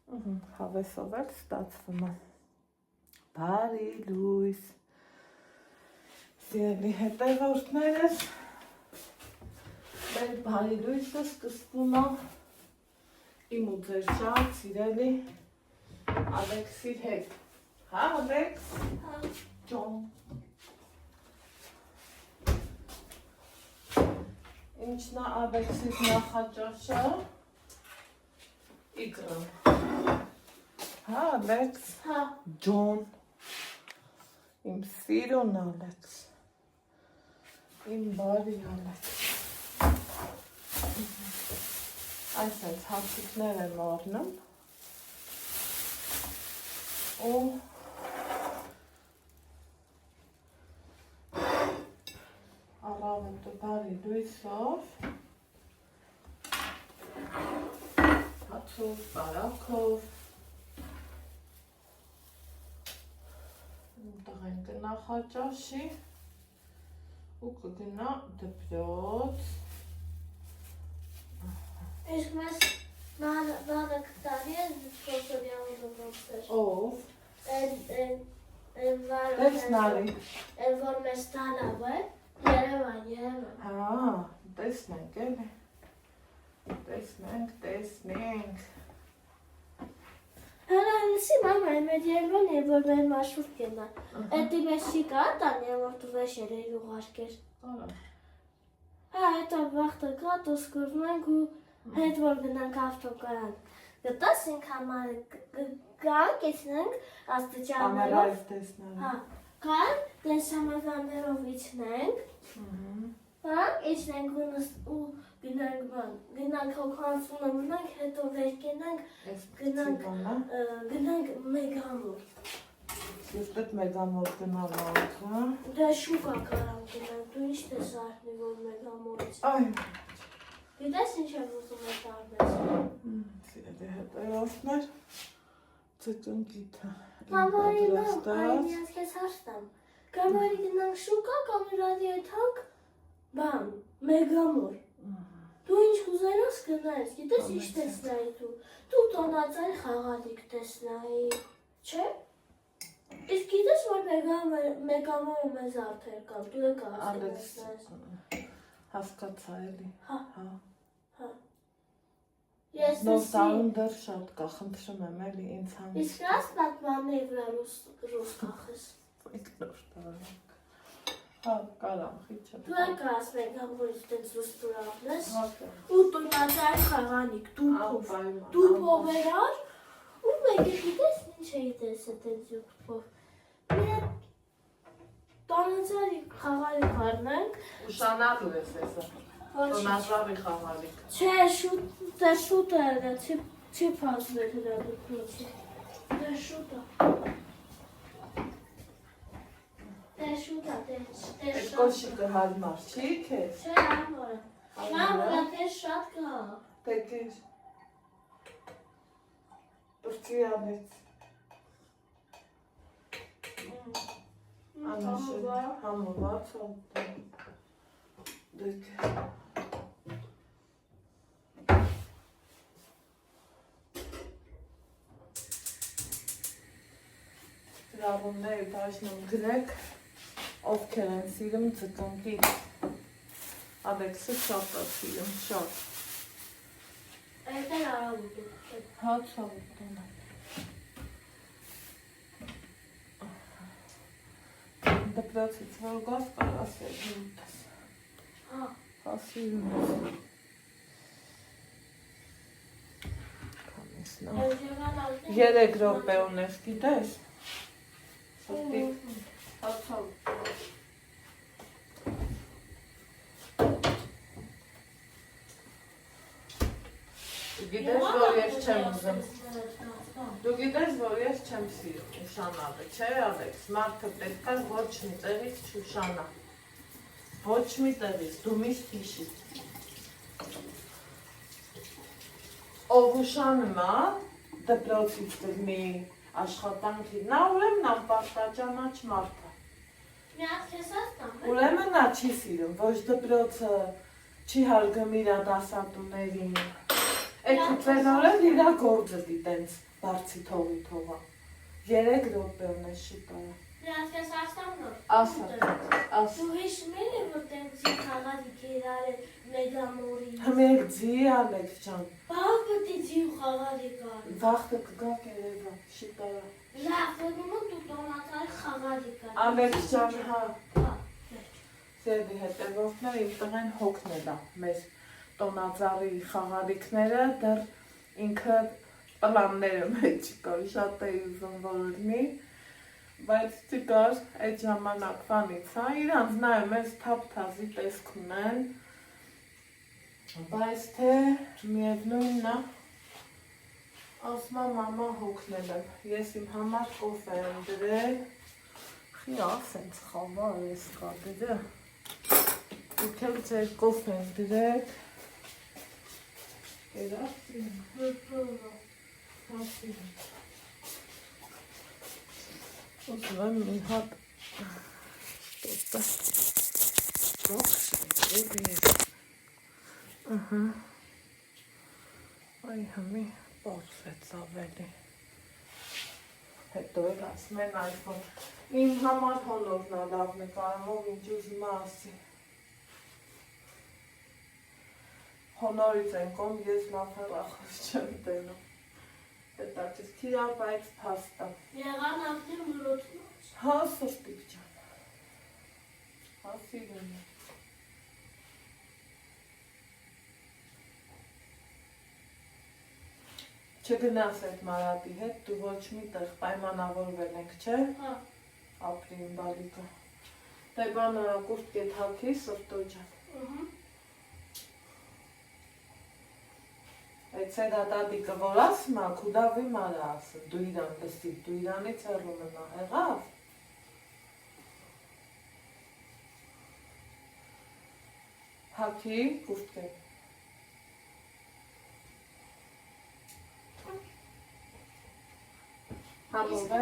Հավեսով էլ ստացվում է։ Բարի լույս։ Սիրելի հետևորդներս, մեր բարի լույսը սկսվում է իմ ու ձեր շատ սիրելի Ալեքսի հետ։ Հա, Ալեքս։ Հա։ Ջոն։ Ինչն է Ալեքսիս նախաճաշը։ Իգրան։ Հա, Ալեքս։ Հա։ Ջոն։ Իմ սիրուն Ալեքս։ Իմ բարի Ալեքս։ Այսպես հացիկներ եմ առնում։ Ու առավոտը բարի լույսով, հացով, բարակով, տղեն կնախաճաշի ու կգնա դպրոց։ Իսկ մեզ բանը կտանի է դպրոցորի ամենոմոցեր։ Ով։ Տեսնարի։ Որ մեզ տանավ է, Երևան։ Հա, տեսնենք էլի։ Տեսնենք։ Հələ հəլisi մամա, մեր Երևան է, որ մեր մաշվուր կենա։ Էդի մեզ չի կա տանի, որ դու վեշ երեի ուղարկեր։ Հա, հետո վաղթը կա, դուսկուրվում ենք ու հետ որ գնանք ավտոկարան։ Գտաս ինք համար գանք, եսնենք աստիճաններով։ Կամերայով տեսնարի։ Հա, կան, տեսամազաններով իցնենք, իցնենք ու գնանք հոգանցունը մնանք, հետո վեր կենանք, գնանք մեգամոր։ Սիրտդ մեգամոր գնալ ալք, հա։ Դա շուկա կարան գնանք, դու ինչ տես արդնի, որ մեգամորից։ Այ, Գիտես ինչ եմ ուզում է տարնես։ սիրելի հետևորդներ, ծկնկիթը։ Կամարի լավ, այն ես կեզ հարստամ։ Կամարի գնանք շուկա, կամերադի եթանք, բան, մեգամոր։ Դու ինչ կուզենաս գնայս, գիտես ինչ տեսնայի դու տոնածայ խաղալիք տեսնայի, չէ։ Իսկ գիտես որ մեգամորը մեզ արդեր կամ, դու է կասի տեսնայս։ Հասկացա էլի։ Հա։ Նոր տարուն դեռ շատ կա, խնդրում եմ էլի ինձ հանից։ Իսկ ռաս պատմանի վրա ռուս կախես։ Ինք նոր տարուն։ Հա, կարամ, խիչը։ Դու է կաս մեգամորից տենց ռուս տուրավնես ու տոնածայ խաղալիք, դու պովերար ու մեկը գիտես ինչ էի տեսը տենց յուպով։ Մեր տոնածայ խաղալիք արնենք։ Ուշանալու ես էսը։ Տոնածավի խաղալիք։ Չէ, շուտ է, չի պազվել հրա դուքնոցի։ Դե շուտ է։ Այդ կոշիկը հարմար չի քեզ։ Չէ, համորը։ Համորը տես շատ կա։ Տեկիր։ Բրծի անից։ Անիշը համոված դեք։ Դրավունները բաժնում գրեք, ովքեր են սիրում ծկնկիթ։ Ալեքսը շատ է սիրում, շատ։ Այդ էլ արավուտ է։ Հա, ցավուտ է։ Դպրոցից որ գաս կարաս է դուտս։ Հա։ Հասիրում ես։ Կամեսնա։ 3 րոպե ունես, գիտես։ Սրտիկ, հացավ։ Գիտես, որ ես չեմ ուզում։ Դու գիտես, որ ես չեմ սիրում ուշանալը, չէ, Ալեքս, մարդը պետք է ոչ մի տեղից չուշանա։ Ոչ մի տեղից, դու միշտ հիշի։ Ով ուշանում է, դպրոցից կգնի աշխատանքի, նա ուրեմն անպարտաճանաչ մարդ է։ Մի հատ քեզ ասեմ։ Ուրեմն նա չի սիրում, ոչ դպրոցը չի հարգում իր դասատուներին։ Այդ ծերորը իրա գործը դիտենց բարձի թողի թողա։ 3 րոպեն է շուտაა։ Նրանք ես ասամ նոր։ Ասա։ Դու հիշում ես որ տենցի խաղալիք իրար մեգամորի։ Համեր ձի Ալեքս ջան։ Բավ պետք է ձի խաղալիք ար։ Վախտը կգա կերևա շուտაა։ Լավ, դու տոնածար խաղալիք ար։ Ալեքս ջան, հա։ Հա։ Ձերի հետևորդները իմ տղեն հոգնել է մեր տոնածառի խաղալիքները դեռ ինքը պլանները մեջ կար, շատ է ուզում որ լինի, բայց չկար այդ ժամանակվանից, հա, իրանց նայում ես թափ-թազի տեսք ունեն, բայց թե միևնույնն է, ասում եմ մամա հոգնել եմ, ես իմ համար կոֆե եմ դրել, խիա ասենց խավար ես կատերը, դուք էլ ձեր կոֆե եմ դրել, Ուզում եմ մի հատ տոտը Այ համի պարսեց ավելի հետո էլ ասում են այդքոն իմ համար հոնորն է լավ նկարումով ինչ ուզում է ասի Հոնորից են կոմ ես լավ հեռախոս չեմ տենում Հետա չես թիրա բայց պաստա Եղան ապնի մրոտնոց Հա սրտիկ ճան Հա սիրում է Չգնաս այդ Մարատի հետ, դու ոչ մի տեղ պայմանավորվել ենք, չէ? Հա Ապրին բալիկը Դե բանը կուրտ կետ հակի սրտո ճան Այդ սեդատատիկը որ ասում է, կուդավի մարը ասում, դու իրան լսի, դու իրանից հեռում ընա, հեղավ։ Հակի, կուրտ կետ։ Համով է։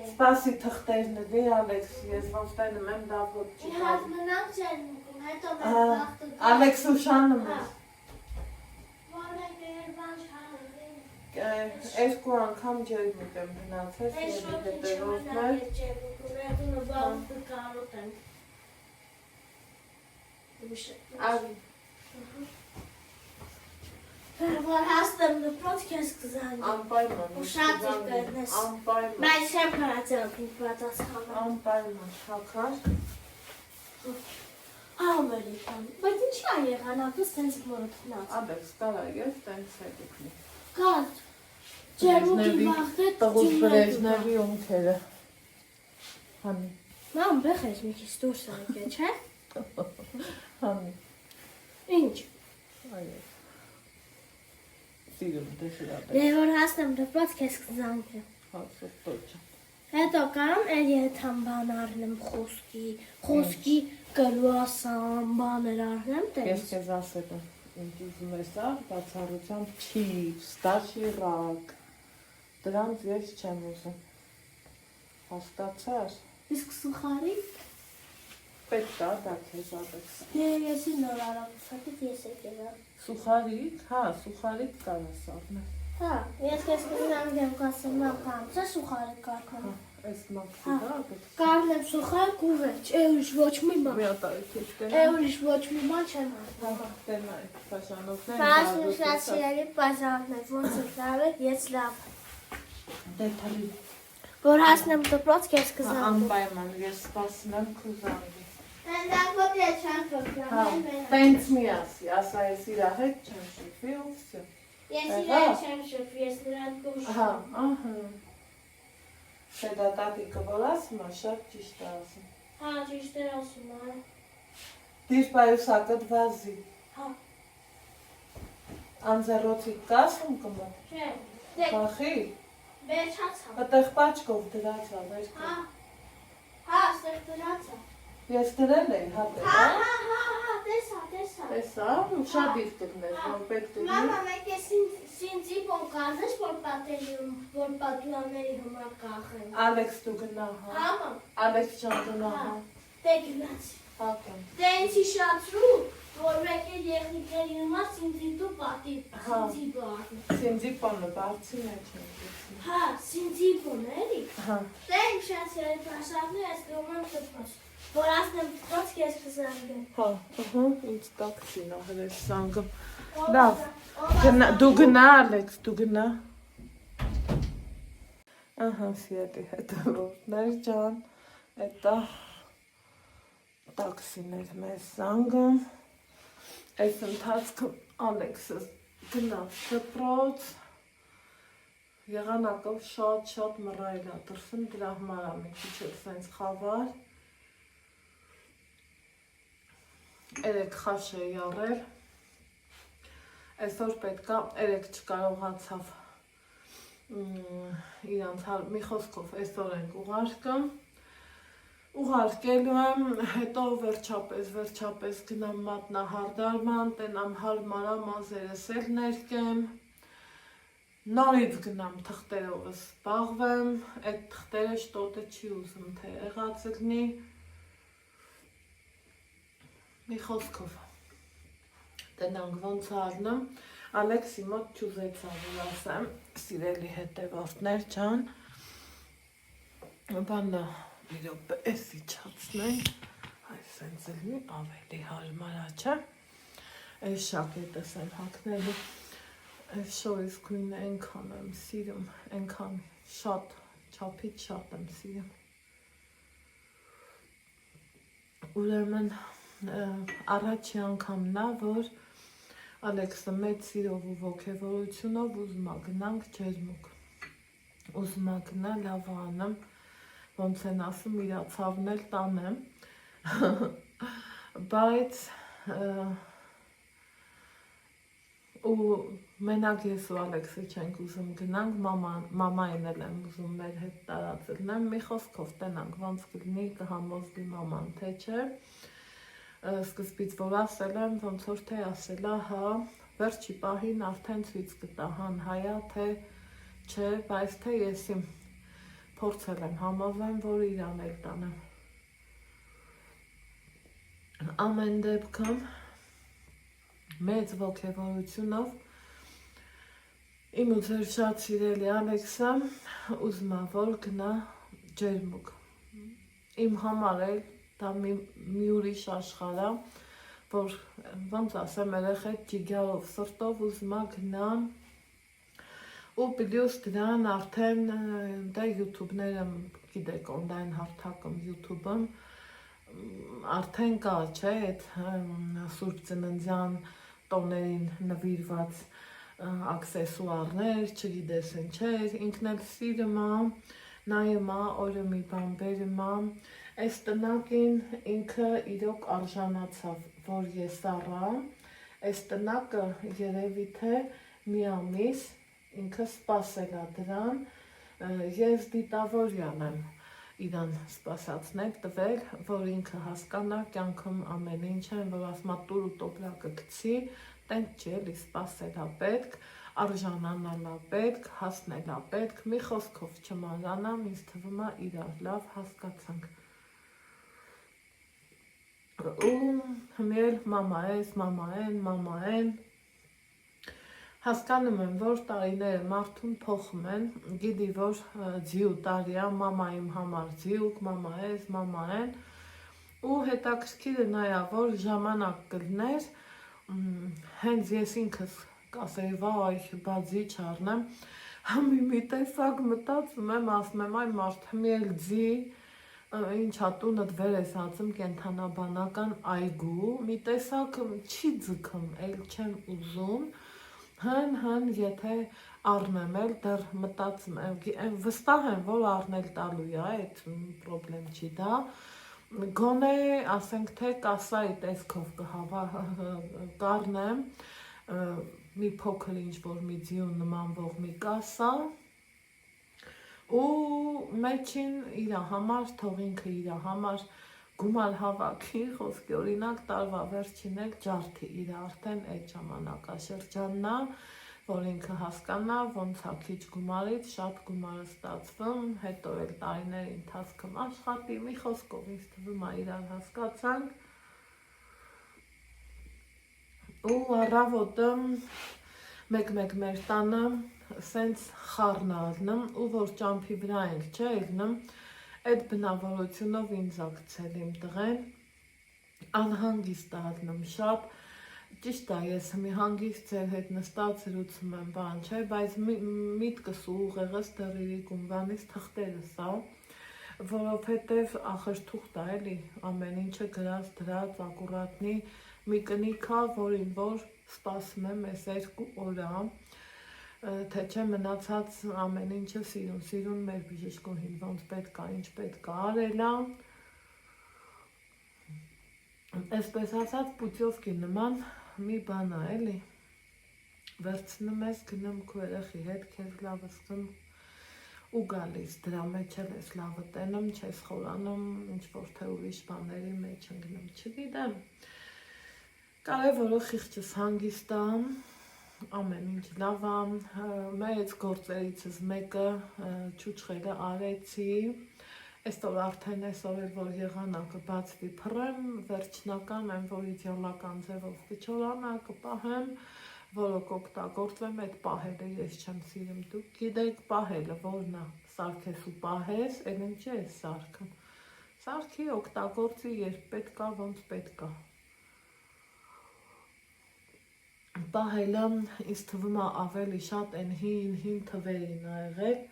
Սպասի թղթերն դի Ալեքս, ես ոնց տենում եմ դավոտ չի Իհաց մնանք չեն մուկում, հետո մեր վաղթը Ալեքս ուշանում ես Որնեք երբան չանեմ Երկու անգամ ջերմուկ եմ գնացես Ես և շոքի հետևորդներ չմնակ ես չեմուկում, հետո վաղթը կարոտ եմ Արի Որ հաստեմ դպրոց կես կզանգի Անպայման Ուշած իր կրնես Անպայման Բայց չեմ կարացել ինք պատասխանը Անպայման հակար Ավելի կան Բայց ինչի ա եղան ապս տենց մորոտնած Ալեքս կարա ես տենց հետիքնի Կատ Ջերմուկի վաղթը Տղուս բրեժնևի ունքերը Հանի Մամ բեղես մի քիչ դուրս արկե, չէ? Հանի Ինչ? Այո Սիրում դեշիրատ Դե որ հասնեմ դպրոց կես կզանգի Հացով տոճա Հետո կարամ էլի հետամ բան առնեմ խոսքի կրուասան բաներ առնեմ Ես տենց կեզ ասել եմ Ինչ ուզում ես աղ բացառությամբ չիպս, տաշիրակ Դրանց ես չեմ ուզում Հաստացար Իսկ սուխարի Պետք է դա քեզ Ալեքս Եսի նոր արագուսակից ես եկել եմ Սուխարիկ, հա, սուխարիկ կարաս առնել Հա, ես կես կզանգեմ կասեմ մապամ, սա սուխարի կարկնեմ Այս մապսի դա Կարնեմ սուխարիկ ու վերջ, է ուրիշ ոչ մի բան Մի ատարիք ես Է կենա ուրիշ ոչ մի բան չեմ Հա, տենա է, պաշանովներ Բայց մշլած սիրելի պազարն է, ոնց է լավ է, ես լավ Դե թալի Որ հասնեմ դպրոց կես կզանգեմ Անպայման, ես սպասում եմ կուզանգի Հանդակոտ է չան Հա, փոքրան տենց մի ասի, ասա ես իրա հետ չեմ շուպի ու վսյո Ես իրան չեմ շփ, ես նրան կուշ Հա, ահա Սեդատատիկը որ ասում է, շատ ճիշտ է ասում Հա, ճիշտ է ասում, հա Դիր պայուսակըտ վազի Հա Անձեռոցիկ կասում կմը Չէ, դեք, Բախի, վերջացա հտեղ պաչկով դրացա, վերք Հա, հա, ստեղ դրացա Ես դրել էի, հատեղ, Հա, հա հա, հա, հա, տեսա, տեսա Տեսա, ու շատ իր տգներ, որ պետք դրի Մամա, մեկ ես ինձի բոն կանես, որ պատելիում, որ պատուանների համար կախեն Ալեքս դու գնա, հա Հա, մամ, Ալեքս ճան գնա, հա դե գնացի Հակեմ։ Դե ինձ հիշացրու, որ մեկ էլ եղնիկների նմար սինձիպը պատի, սինձիպը արնի։ Սինձիպոնը բարձին է չեմ գեցին։ Հա, սինձիպոն էլի։ Հա։ Դե հիշացրել այդ պաշարնի այս գոման տպոս, որ ասնեմ տպոս կես կզանգեմ։ Հա, ինձ տակցին ահր ես զանգում։ Լավ, դու գնա Ալեքս, դու գնա։ Ահա, Սիետի հետևորդներ ջան, էտա տաքսին էր մեզ զանգում, այս ընթացքում Ալեքսը գնաց դպրոց, եղանակով շատ մռայլ ա դրսում, դրա համար ա մի քիչ էլ սենց խավար, երեկ խաշ է եղել, այսօր պետքա երեկ չկարողացավ իրանց մի խոսքով այսօր ենք ուղարկում, ուղարկելու եմ, հետո վերջապես գնամ մատնահարդարման, տենամ հարմարա մազերս էլ ներկեմ, նորից գնամ թղթերովս զբաղվեմ, այդ թղթերը շտոտը չի ուզում, թե եղած լինի, մի խոսքով, տենանք ոնց առնեմ, Ալեքսի մոտ չուզեցա որ ասեմ, սիրելի հետևորդներ ջան, բաննա մի րոպե էս իջացնենք, այս սենց էլի ավելի հարմար ա, չէ, այս շակետս եմ հագնելու, այս շորիս գույնը ենքան եմ սիրում, ենքան շատ, չափից շատ եմ սիրում, ուրեմն առաջի անգամն ա, որ Ալեքսը մեծ սիրով ու ոգևորությունով ուզում ա գնանք ջերմուկ, ուզում ա գնա լավ անեմ, ոնց են ասում իրա ցավն էլ տանեմ, բայց ու մենակ ես ու Ալեքսը չենք ուզում գնանք, մամային էլ եմ ուզում մեր հետ տարածելնեմ, մի խոսքով տենանք ոնց կլինի կհամոզվի մաման, թե չէ, սկզբից որ ասել եմ, ոնց որ թե ասելա, հա, վերջի պահին արդեն ցույց կտա հան հայա, թե չէ, բայց թե ես իմ փորձել եմ համոզեմ, որ իրան էլ տանեմ։ Ամեն դեպքում մեծ ոգևորությունով իմ ու ձեր շատ սիրելի Ալեքսը ուզում ա որ գնա ջերմուկ։ Իմ համար էլ դա մի ուրիշ աշխարհ ա, որ ոնց ասեմ երեխեք ջիգարով սրտով ուզում ա գնա ու պլյուս դրան արդեն դա յութուբները գիտեք օնլայն հարթակում յութուբում արդեն կա չէ այդ Սուրբ Ծննդյան տոներին նվիրված աքսեսուարներ, չգիտես ինչ չէ, ինքն էլ սիրում ա, նայում ա, օրը մի բան բերում ա, այս տնակին ինքը իրոք արժանացավ, որ ես առա, այս տնակը երևի թե մի ամիս ինքը սպասել ա դրան, ես դիտավորյալ եմ իրան սպասացնել տվել, որ ինքը հասկանա կյանքում ամեն ինչ են, որ ասմա տուր ու տոպրակը գցի, տենց չի էլի սպասել ա պետք, արժանանալ ա պետք, հասնել ա պետք, մի խոսքով չմանրանամ, ինձ թվում ա իրար լավ հասկացանք։ Ու հմել մամա են, հասկանում եմ, որ տարիները մարդուն փոխում են, գիտի, որ ձիու տարի ա, մամա իմ համար ձիուկ, մամա են, ու հետաքրքիրը նա ա, որ ժամանակ կլներ, հենց ես ինքս կասեի, վայ, բա ձի չառնեմ, մի տեսակ մտածում եմ, ասում եմ, այ մարդ հմել ձի, ինչ հատունըտ վեր ես հացում կենթանաբանական այգու, մի տեսակ չի ձգում, էլ չեմ ուզում, հն, եթե առնեմ էլ, դեռ մտածում եմ, վստահ եմ, որ առնել տալու է, այդ պրոբլեմ չի դա, գոնե, ասենք թե կասայի տեսքով կառնեմ, մի փոքր ինչ-որ մի ձիու նմանվող մի կասա, ու մեջին իրա համար, թող ինքը իրա համար գումար հավաքի, խոսքի օրինակ տարվա վերջին էլ ջարդի իրա արդեն այդ ժամանակաշրջանն ա, որ ինքը հասկանա, ոնց ա քիչ գումարից շատ գումար է ստացվում, հետո էլ տարիների ընթացքում աշխատի, մի խոսքով ինձ թվում ա իրար հասկացանք, ու առավոտը մեկ մեր տանը սենց խառն առնում ու որ ճամփի վրա ենք չէ ելնում այդ բնավորությունով ինձ ակցել իմ տղեն անհանգիստ առնում շատ ճիշտ է ես մի հանգիստ ձեր հետ նստած զրուցում եմ բան չէ բայց միտքս ու ուղեղս դեռ իրիկունվանից թղթերս որովհետև ախր թուղթ է էլի ամեն ինչը գրած դրած ակուրատնի մի կնիքա որին որ սպասում եմ այս 2 օր թե չէ մնացած ամեն ինչը սիրուն մեր բժշկուհին ոնց պետք է ինչ պետք է արել այսպես ասած պուտյովկի նման մի բան է էլի վերցնում ես գնում քո երեխի հետ քեզ լավ զգում ու գալիս դրա մեջ էլ ես լավը տենում չես խորանում ինչ որ թե ուրիշ բաների մեջ ընկնում չգիտեմ կարևորը խիղճս հանգիստ ամեն ինչ լավ մեծ գործերիցս մեկը չուչղելը արեցի Այսօր արդեն այսօր էլ որ եղանակը բացվի փռեմ, վերջնական եմ, որ իդեալական ձևով կչորանա, կպահեմ, որը կօգտագործվեմ, այդ պահելը ես չեմ սիրում, դուք գիտեք պահելը, որն է, սարքես ու պահես, էլ ինչի ես սարքում, սարքի օգտագործի երբ պետք է, ոնց պետք է, պահելը ինձ թվում է ավելի շատ են հին թվերին ա եղել,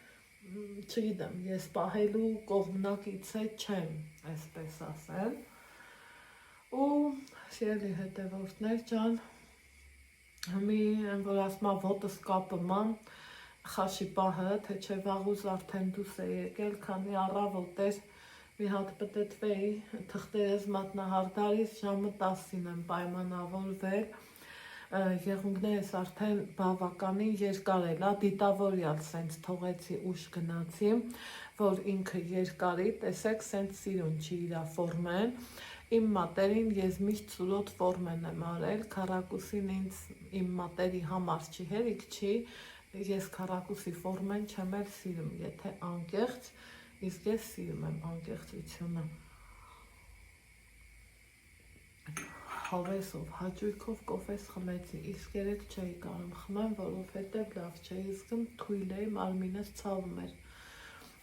չգիտեմ, ես պահելու կողմնակիցը չեմ, այսպես ասել, ու սիրելի հետևորդներ ջան, մի որ ասմա ոտս կապում խաշի պահը, թե չէ վաղուց արդեն դուս է եկել, քանի առավոտ էր, մի հատ պտտվեի, թղթերս մատնահարդարից ժամը 10-ին եմ պայմանավորվել, եղունգներս արդեն բավականին երկար էլ, դիտավորյալ սենց թողեցի ուշ գնացի, որ ինքը երկարի, տեսեք սենց սիրուն չի իրա ֆորմեն, իմ մատերին ես միշտ սուրոտ ֆորմեն եմ արել, քառակուսին ինձ իմ մատերի համար չի հերիք չի, ես քառակուսի ֆորմեն չեմ էլ սիրում, եթե անկեղծ, իսկ ես սիրում եմ անկեղծությունը հավեսով, հաճույքով կոֆես խմեցի, իսկ երեկ չէի կարում խմեմ, որովհետև լավ չէի զգում, թույլ էի, մարմինս ցավում էր,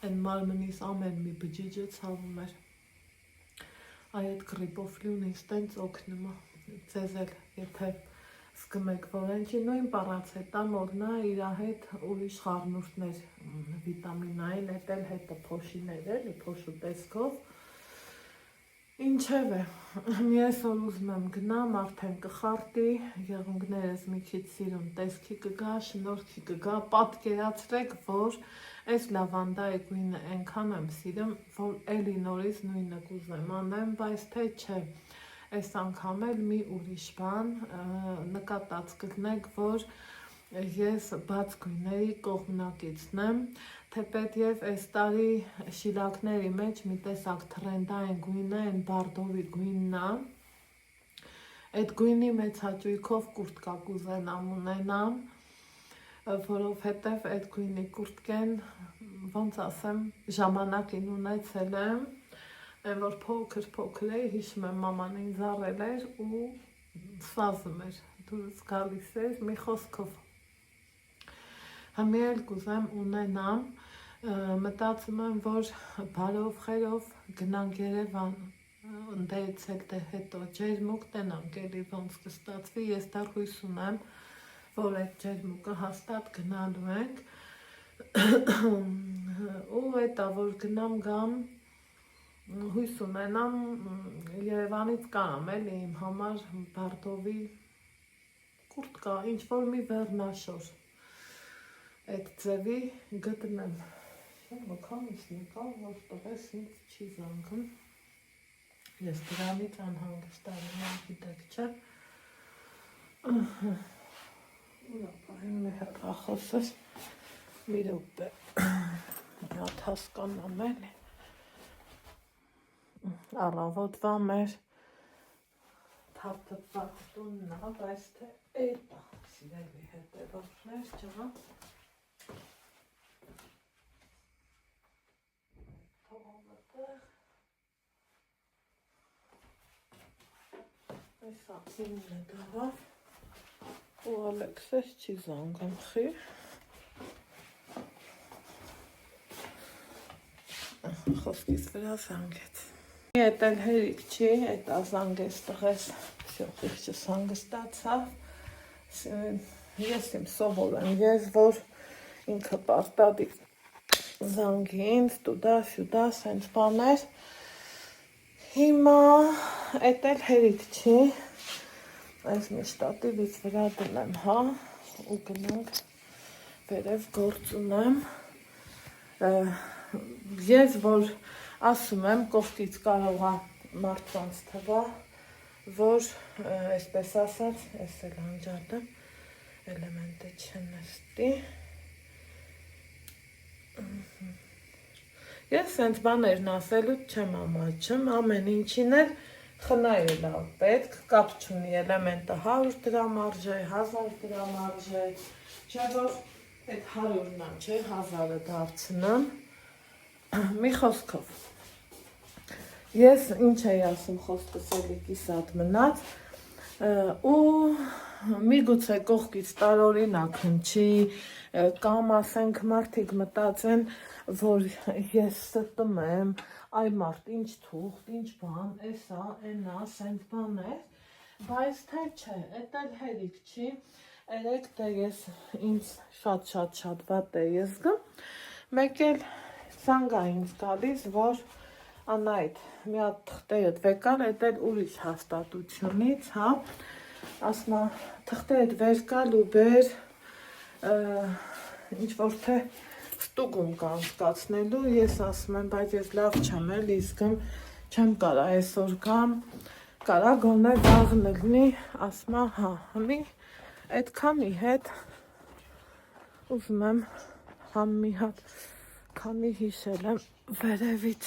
այն մարմնիս ամեն մի բջիջը ցավում էր, այդ գրիպոֆլյուն ինձ տենց օգնում է, ձեզ էլ եթե զգում եք, որ ենքի նույն պարացետամոլն է, իրա հետ ուրիշ խառնուրդներ, վիտամինային էտ էլ հետը փոշիներ էլի, փոշու տեսքով, Ինչև է, մի այսօր ուզում եմ գնամ, արդեն կխարտի, եղունգներս մի քիչ սիրուն տեսքի կգա, շնորհքի կգա, պատկերացրեք, որ այս լավանդայի գույնը այնքան եմ սիրում, որ էլի նորից նույնը կուզեմ անեմ, բայց թե չէ, այս անգամ էլ մի ուրիշ բան, նկատած կլինեք, որ ես բաց գույների կողմնակիցն եմ, թեպետև այս տարի շիլակների մեջ մի տեսակ թրենդային գույնը, այն բարդովի գույնն է, այդ գույնի մեծ հաճույքով կուրտկա կուզենամ ունենամ, որովհետև այդ գույնի կուրտկեն, ոնց ասեմ, ժամանակին ունեցել եմ, այն որ փոքր էի, հիշում եմ մաման ինձ առել էր ու սվազում էր, դուրս գալիս էր մի խոսքով Համի էլ կուզեմ ունենամ, մտածում եմ, որ բարով խերով գնանք Երևան, ընդերից էլ հետո ջերմուկ տենանք էլի ոնց կստացվի, ես դեռ հույս ունեմ, որ այդ ջերմուկը հաստատ գնալու ենք, ու հետա որ գնամ գամ, հույս ունենամ Երևանից կարամ էլի իմ համար բարդովի կուրտկա, ինչ-որ մի վերնաշոր, այդ ձևի գտնեմ, մոքանից նկալ, որ տղես ինձ չի զանգում, ես դրանից անհանգստանում եմ, գիտեք չէ, մի հեռախոսս, մի րոպե, հատ հասկանամ էլի, առավոտվա մեր թափթփված տունն է, բայց թե էտա, սիրելի հետևորդներ չղա, Այս ակսիմն է դարավ, ու Ալեքսես չի զանգում խի։ Խոսքից վրա զանգեց։ Էդ էլ հերիք չի, էդ ազանգեց տղես, всё, խիղճս հանգստացավ։ Ես իմ սովոր եմ, ես որ ինքը պարտադի զանգի ինձ, տուդա-սյուդա, սենց բաներ։ Հիմա էդ էլ հերիք չի, այս մի շտատիվից վրա դնեմ, հա, ու գնանք վերև գործ ունեմ։ Ես որ ասում եմ, կողքից կարող է մարդկանց թվա, որ այսպես ասած, ես էլ անջատեմ, էլեմենտը չնստի։ Ես սենց բաներն ասելուց չեմ ամաչում, ամեն ինչին էլ խնայել է պետք, կապ չունի էլեմենտը 100 դրամ արժե, 1000 դրամ արժե, չէ որ այդ 100-ն չէ, 1000-ը դարձնեմ։ Մի խոսքով, ես ինչ էի ասում խոսքս էլի կիսատ մնաց, ու միգուցե կողքից տարօրինակ հնչի, կամ ասենք մարդիկ մտածեն, որ ես ստում եմ, այ մարդ ինչ թուղթ, ինչ բան, էսա, էնա, սենց բաներ, բայց թե չէ, էդ էլ հերիք չի, երեք դե ես ինձ շատ վատ էի զգում, մեկ էլ զանգա ինձ գալիս, որ Անայդ մի հատ թղթերդ վեկար, էդ էլ ուրիշ հաստատությունից, հա, ասմա թղթերդ վերկալ ու բեր ինչ որ թե ստուգում կանցկացնելու, ես ասում եմ, բայց ես լավ չեմ էլ իսկում, չեմ կարա այսօր կամ, կարա գոնե վաղն լինի, ասմա հա, հմի, այդքանի հետ ուզում եմ համ մի հատ, քանի հիշել եմ վերևից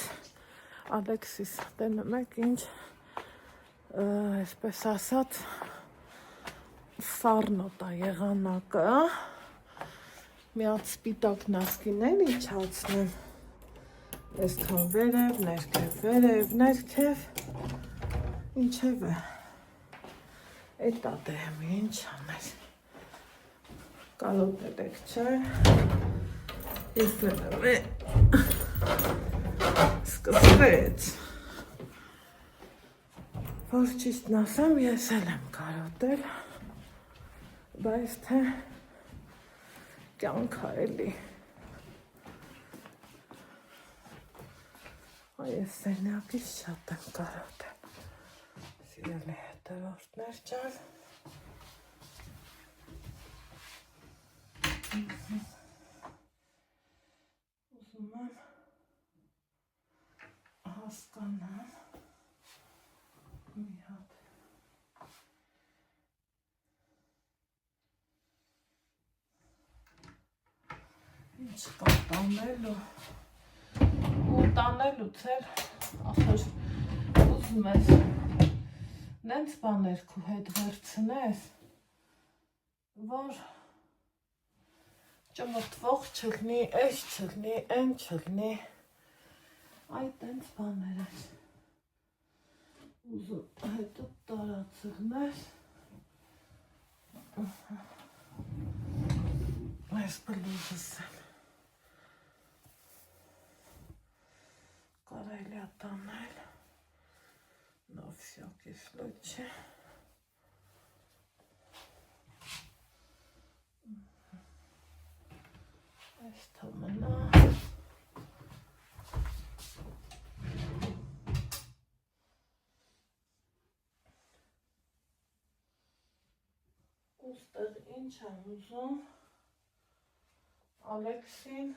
Ալեքսիս տենում եք ինչ, այսպես ասած, սառնոտ է եղանակը, մի հատ սպիտակ նասկիներ իջացնեմ, այսքան վերև, ներքև, ինչև է, էդ ադեմ ինչ աներ, կարոտել եք չէ, ես լրում է, սկսվեց, որ ճիշտն ասեմ, ես էլ եմ կարոտել, բայց թե կյանք էլի, ես սենյակից շատ եմ կարոտել, սիրելի հետևորդներ ջան, ուզում եմ հասկանամ մի հատ ինչ կա տանելու ու տանելուց էլ ախր ուզում ես նենց բաներ քու հետ վերցնես, որ ճմրթվող չլնի, էս չլնի, են չլնի, այ տենց բաներ ես ուզում հետը տարածղնես, այս բլուզս եմ, կարելի է տանել, но всякий случай. Այս թոմնա ուստեղ ինչ եմ ուզում Ալեքսին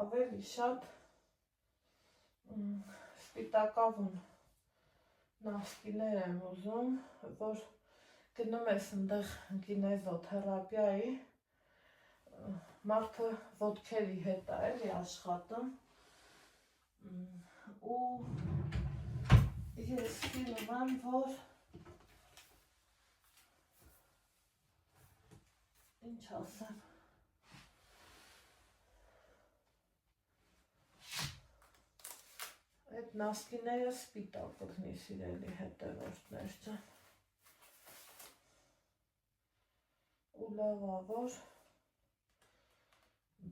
ավելի շատ սպիտակավուն նասկիներ եմ ուզում, որ գնում ես ընդեղ գինեզոթերապիայի, մարդը ոտքերի հետ է էլի աշխատում ու ես սիրում եմ, որ ինչ ասեմ, այդ նասկիները սպիտակ կլինի սիրելի հետևորդներ ջան, լավ ա, որ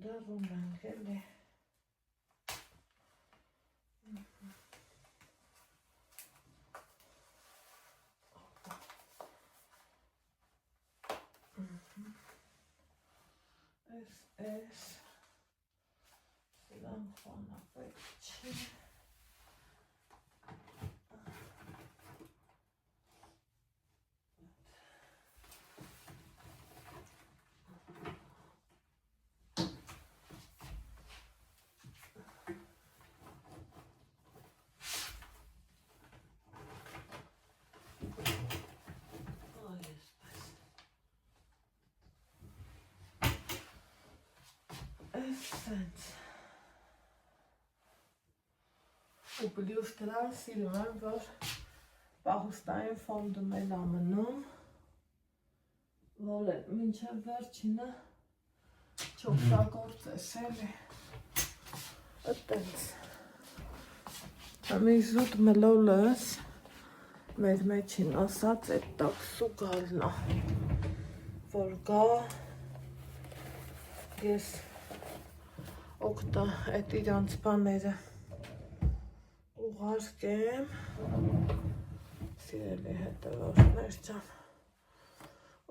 դրում ենք էլի։ Էս սրան խանապետ չի։ Սենց ու պլյուս դրան սիրում եմ, որ պահուստային ֆոնդում էլ ամնում, որ մինչև վերջինը չօգտագործես էլի, այդտենց, մի զուտ մլոլս մեր մեջին ասած էդ տաքսու գալնա, որ գա ես օգտա այդ իրանց բաները ուղարկեմ, սիրելի հետևորդներ ջան,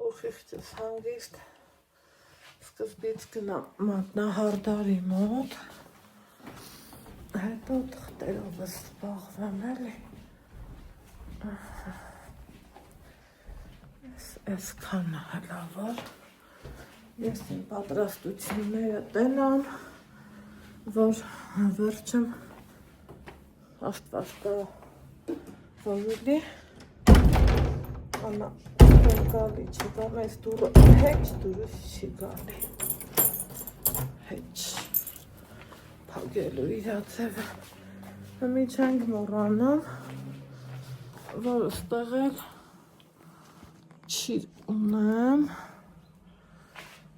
ուղիղճս հանգիստ սկզբից գնամ մատնահարդարի մոտ, հետո թղթերովս զբաղվեմ էլի, այսքանը հլավոր, ես իմ պատրաստությունները տենամ, որ վերջում աստված կա որուլի, անա գալի չի գա, մեզ դուրը հեչ դուրս չի գալի, հեչ պագելու իրացևը, մի չենք մորանամ, որ ստեղ էլ չիր ունեմ,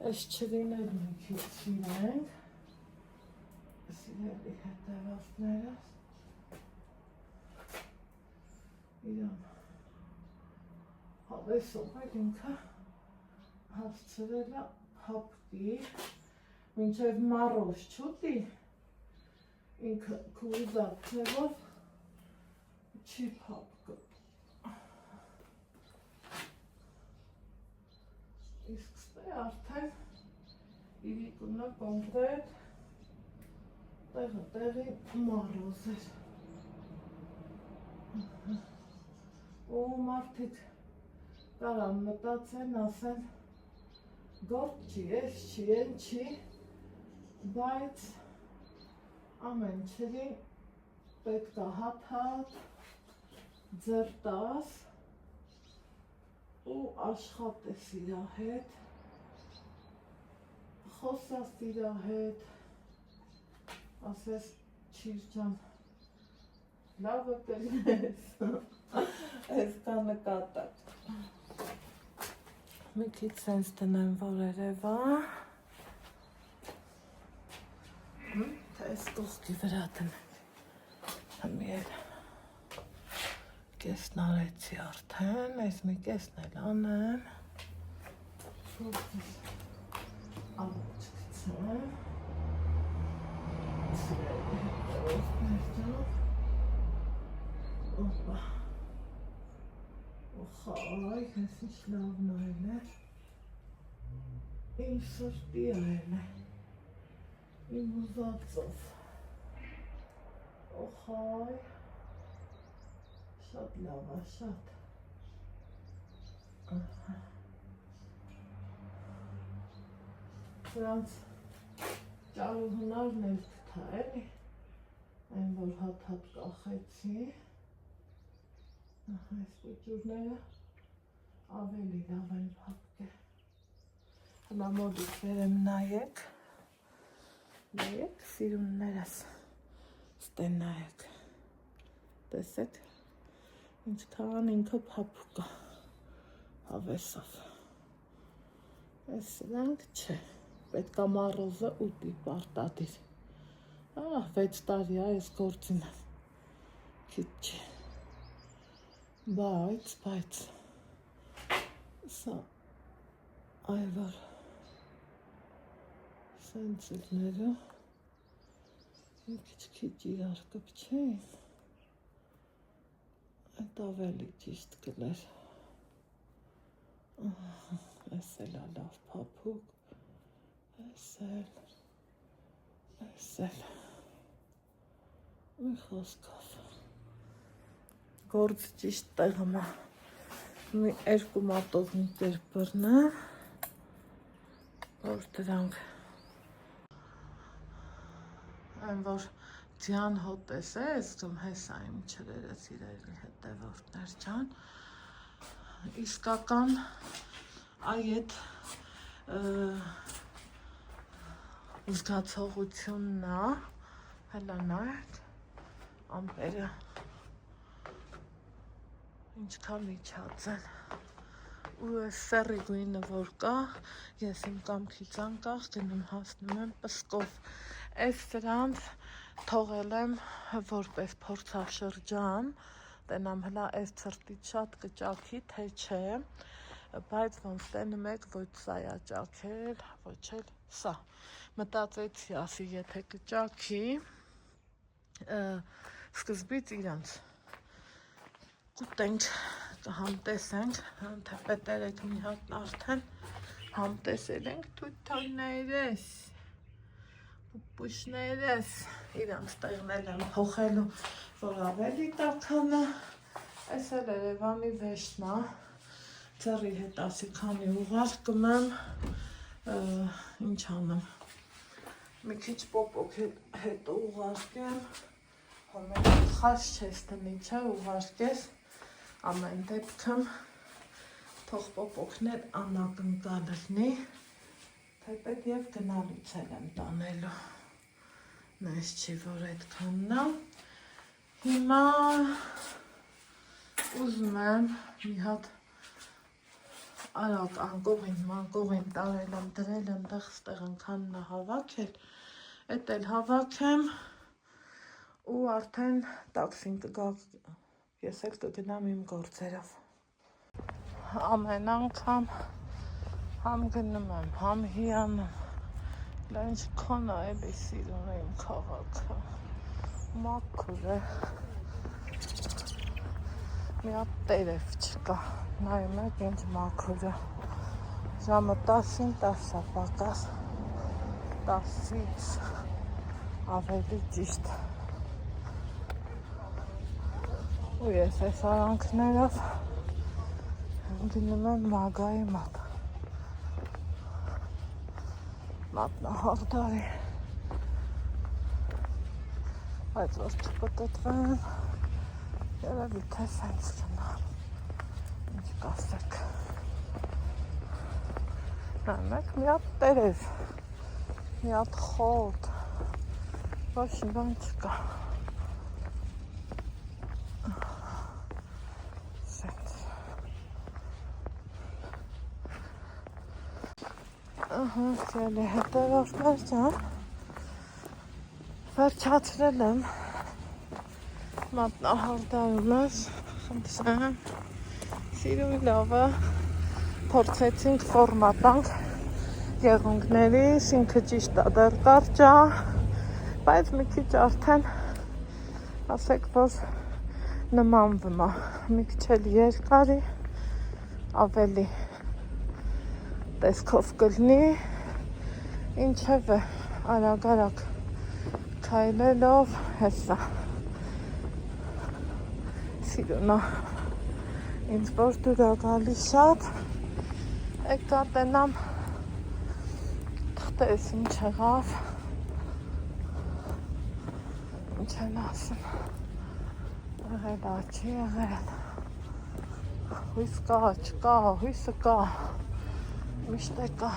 այս չրիներ մի քիչ սիրենք, սիրելի հետևորդներս, իրան հավեսով էլ ինքը հասցրել է փափկի, մինչև մարոզ չուտի, ինքը կուզակներով չի փափկը։ Իսկ ստե արդեն իրիկունը կոնկրետ տեղի մարոզ էր։ Ու մարդիկ կարան մտածեն, ասեն, գործ չի, ես չի, են չի, բայց ամեն չրի պետք է հատ-հատ ձեր տաս ու աշխատես իրա հետ, խոսաս իրա հետ, ասես չիր ջան, լավը կլես, այսքան նկատակ։ Մի քիչ սենց տնեմ, որ երևա, թե այս կողքի վրա տնեմ, հմի էլ կեսն արեցի արդեն, այս մի կեսն էլ անեմ, շուրդիս ամոչ կցեմ, սիրելի հետևորդներ ջան, օպա, օխայ, ես ինչ լավն այլ է, իմ սրտի այլ է, իմ ուզածով, օխայ, շատ լավ է, շատ, սրանց ճարու հնարն էլ կթա էլի, այն որ հատ-հատ կախեցի, այս պուճուրները ավելի լավ են փափկել, հնա մոդից վերեմ նայեք, սիրուններս, ստե նայեք, տեսեք, ինչքան ինքը փափուկ է, հավեսով, այս սրանք չէ, պետք է մարոզը ուտի պարտադիր, 6 տարի է այս գործինը, քիչ չէ, բայց, սա Այվար սենցիլները մի քիչ իրար կպչեին, այդ ավելի ճիշտ կլեր։ Այս էլ լավ փափուկ, այս էլ մի խոսքով գործ ճիշտ տեղում է, մի երկու մատով մի կերպ բռնա, որ դրանք այն որ ձյան հոտես է, զգում հեսա իմ չրերս իրերի հետևորդներ ջան, իսկական այդ զգացողությունն է, հելա նայեք, ամպերը ինչքան իջած են, ու այս սեռի գույնը որ կա, ես իմ կամքից անկախ գնում հասնում եմ Պսկով, այս սրանց թողել եմ որպես փորձաշրջան, տենամ հլա այս ցրտից շատ կճաքի, թե չէ, բայց ոնց տենում եք, ոչ սա է ճաքել, ոչ էլ սա, մտածեցի ասի, եթե կճաքի, սկզբից իրանց կուտենք, կհամտեսենք, թե պետերեք մի հատ արդեն համտեսել ենք թութոներես, պուպուշներես, իրանց տեղնել եմ փոխելու, որ ավելի տաքանա, այս էլ Երևանի վեշն է, ձեռի հետ ասի քանի ուղարկում եմ, ինչ անեմ, մի քիչ պոպոք հետ ուղարկեմ, հոմեն խաշ չես տնի չէ ուղարկես, ամեն դեպքում թող պոպոքներ անակնկալ լինի, թեպետ և գնալուց եմ տանելու, նայս չի որ այդքանն է, հիմա ուզում եմ մի հատ արագ անկողին մանկողին տարել եմ, դրել եմ ստեղ ընքանն հավաքել, էդ էլ հավաքեմ ու արդեն տաքսին կգա, ես էլ կգնամ իմ գործերով։ Ամեն անգամ համ գնում եմ, համ հիանում, լանչ քոնա էլի սիրուն է իմ քաղաքը, մաքուր է, մի հատ տերև չկա, նայում եք ինչ մաքուր է, ժամը 10-ին 10 պակաս, 10-ից ավելի ճիշտ, ու ես այս արանքներով գնում եմ մագայի մոտ, մատնահարդարի, բայց որ չպտտվեմ, երևի թե սենց գնամ, ինչ կասեք, նայմեք մի հատ տերև, մի հատ խոտ, ոչ բան չկա, Սյալի հետևորդներ ջան, վերջացրել եմ մատնահարդարումս, խնդրեմ, սիրուի լավը, փորձեցինք ֆորմատանք եղունգներիս, ինքը ճիշտ է դեռ կարճ է, բայց մի քիչ արդեն ասեք, որ նմանվում է, մի քիչ էլ երկարի, ավելի տեսքով կլինի, ինչևէ արագ քայլելով հեսա սիրունա ինձ որ դուր է գալիս շատ եկ տենամ թղթերս ինչ եղավ ինչ են ասում եղել աչի եղել հույս կա չկա հույսը կա միշտ է կա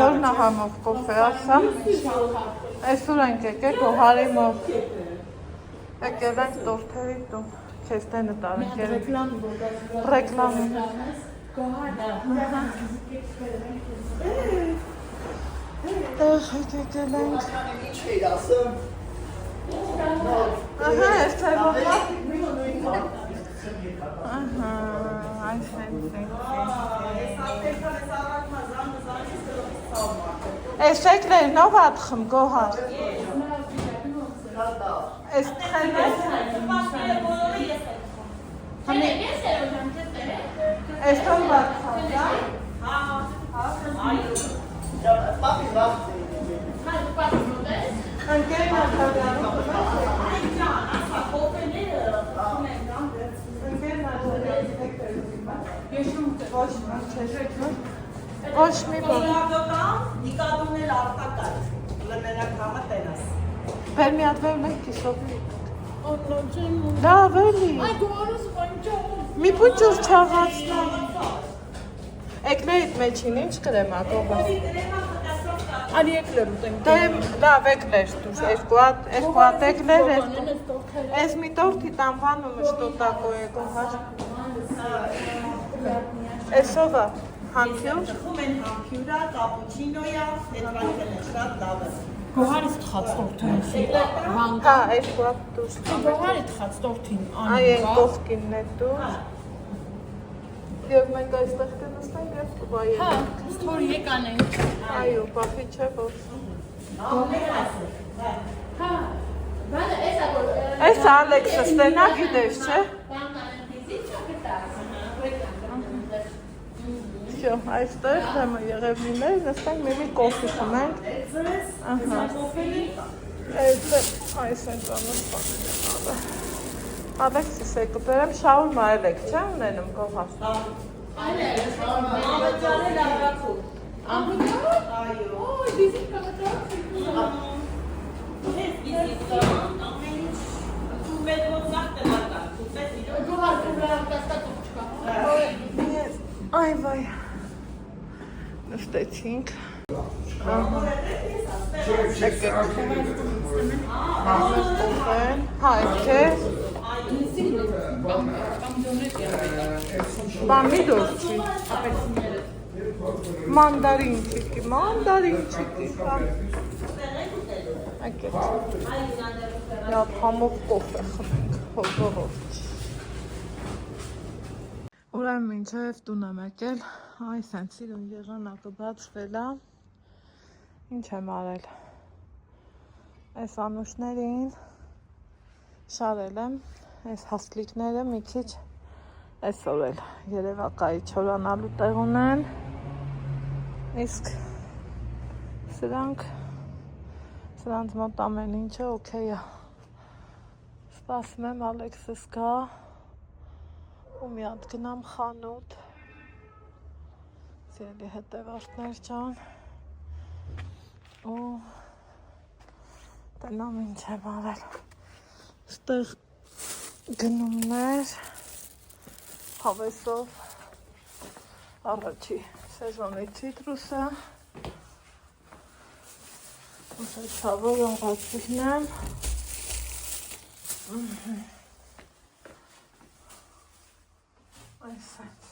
Որն է համով կոպե ասա, այսուր ենք եկեք օհարի մով, եկել ենք տորթերի տուն, կեզ տենը տարենք ռեկլամ տեղ եկել ենք Ահա, երթևողը։ Ահա, այս Այս շեկլերն ով ատխմ, գոհար։ Այս թխելը։ Այս տոն բատխալ, դա։ Ընկերն ատխալյանում։ Ոչ մի բան։ Նիկատուներ արտակարգ, լմենակ համը տենաս։ Բեր մի հատ վեր մենք կիսովի։ Լավ էլի։ Մի պուճուր չաղացնա։ Էկլերիտ մեջին ինչ կրեմ ակողը։ Արի եկլեր ուտենք։ Դեմ լավ էկլեր դուր, երկու հատ էկլեր ես մի տորթի տանվանումը что такое գոհար։ Էսովա համբյուր։ Խում են համբյուրա, կապուչինոյա, հետվանքել են շատ լավ է։ Գոհարից թխած տորթին էսի։ Հա, երկու հատ դուր։ Գոհարի թխած տորթին Այ այն կողքինն է դուր։ Եվ մենք այստեղ կնստենք և կվայենք։ Հա, ստոր եկանենք։ Այո, բախի չէ որ։ Այս Ալեքսը ստենա գիտես, չէ։ Շո, այստեղ հեմը եղևնիներ, նստենք մի կոֆի խմենք։ Ահա։ Այս են ծանոց Ալեքսիս է կբերեմ շաուրմա ելեք, չէ ունենում գոհար։ Ամաճարել աղաքում։ Այո։ Այ վայ, նստեցինք, հա, էսք է, բան մի դորչի, մանդարինչիկի, ակետ, միատ համով կոֆ է խմենք, հոզորով Ուրեմն մինչև տուն եմ եկել, այս են սիրուն եղանակը բացվել է, ինչ եմ արել, այս անուշներին շարել եմ, այս հասլիկները մի քիչ այսօր էլ երևակայի չորանալու տեղ ունեն, իսկ սրանց մոտ ամեն ինչը օքեյ է, սպասում եմ Ալեքսս գա, ու մի հատ գնամ խանութ, սիրելի հետևորդներ ջան, ու տնամ ինչ եմ արել, ստեղ գնումներ, հավեսով, առաջի սեզոնի ցիտրուսը, ցավով աղացիկն եմ, այս այդ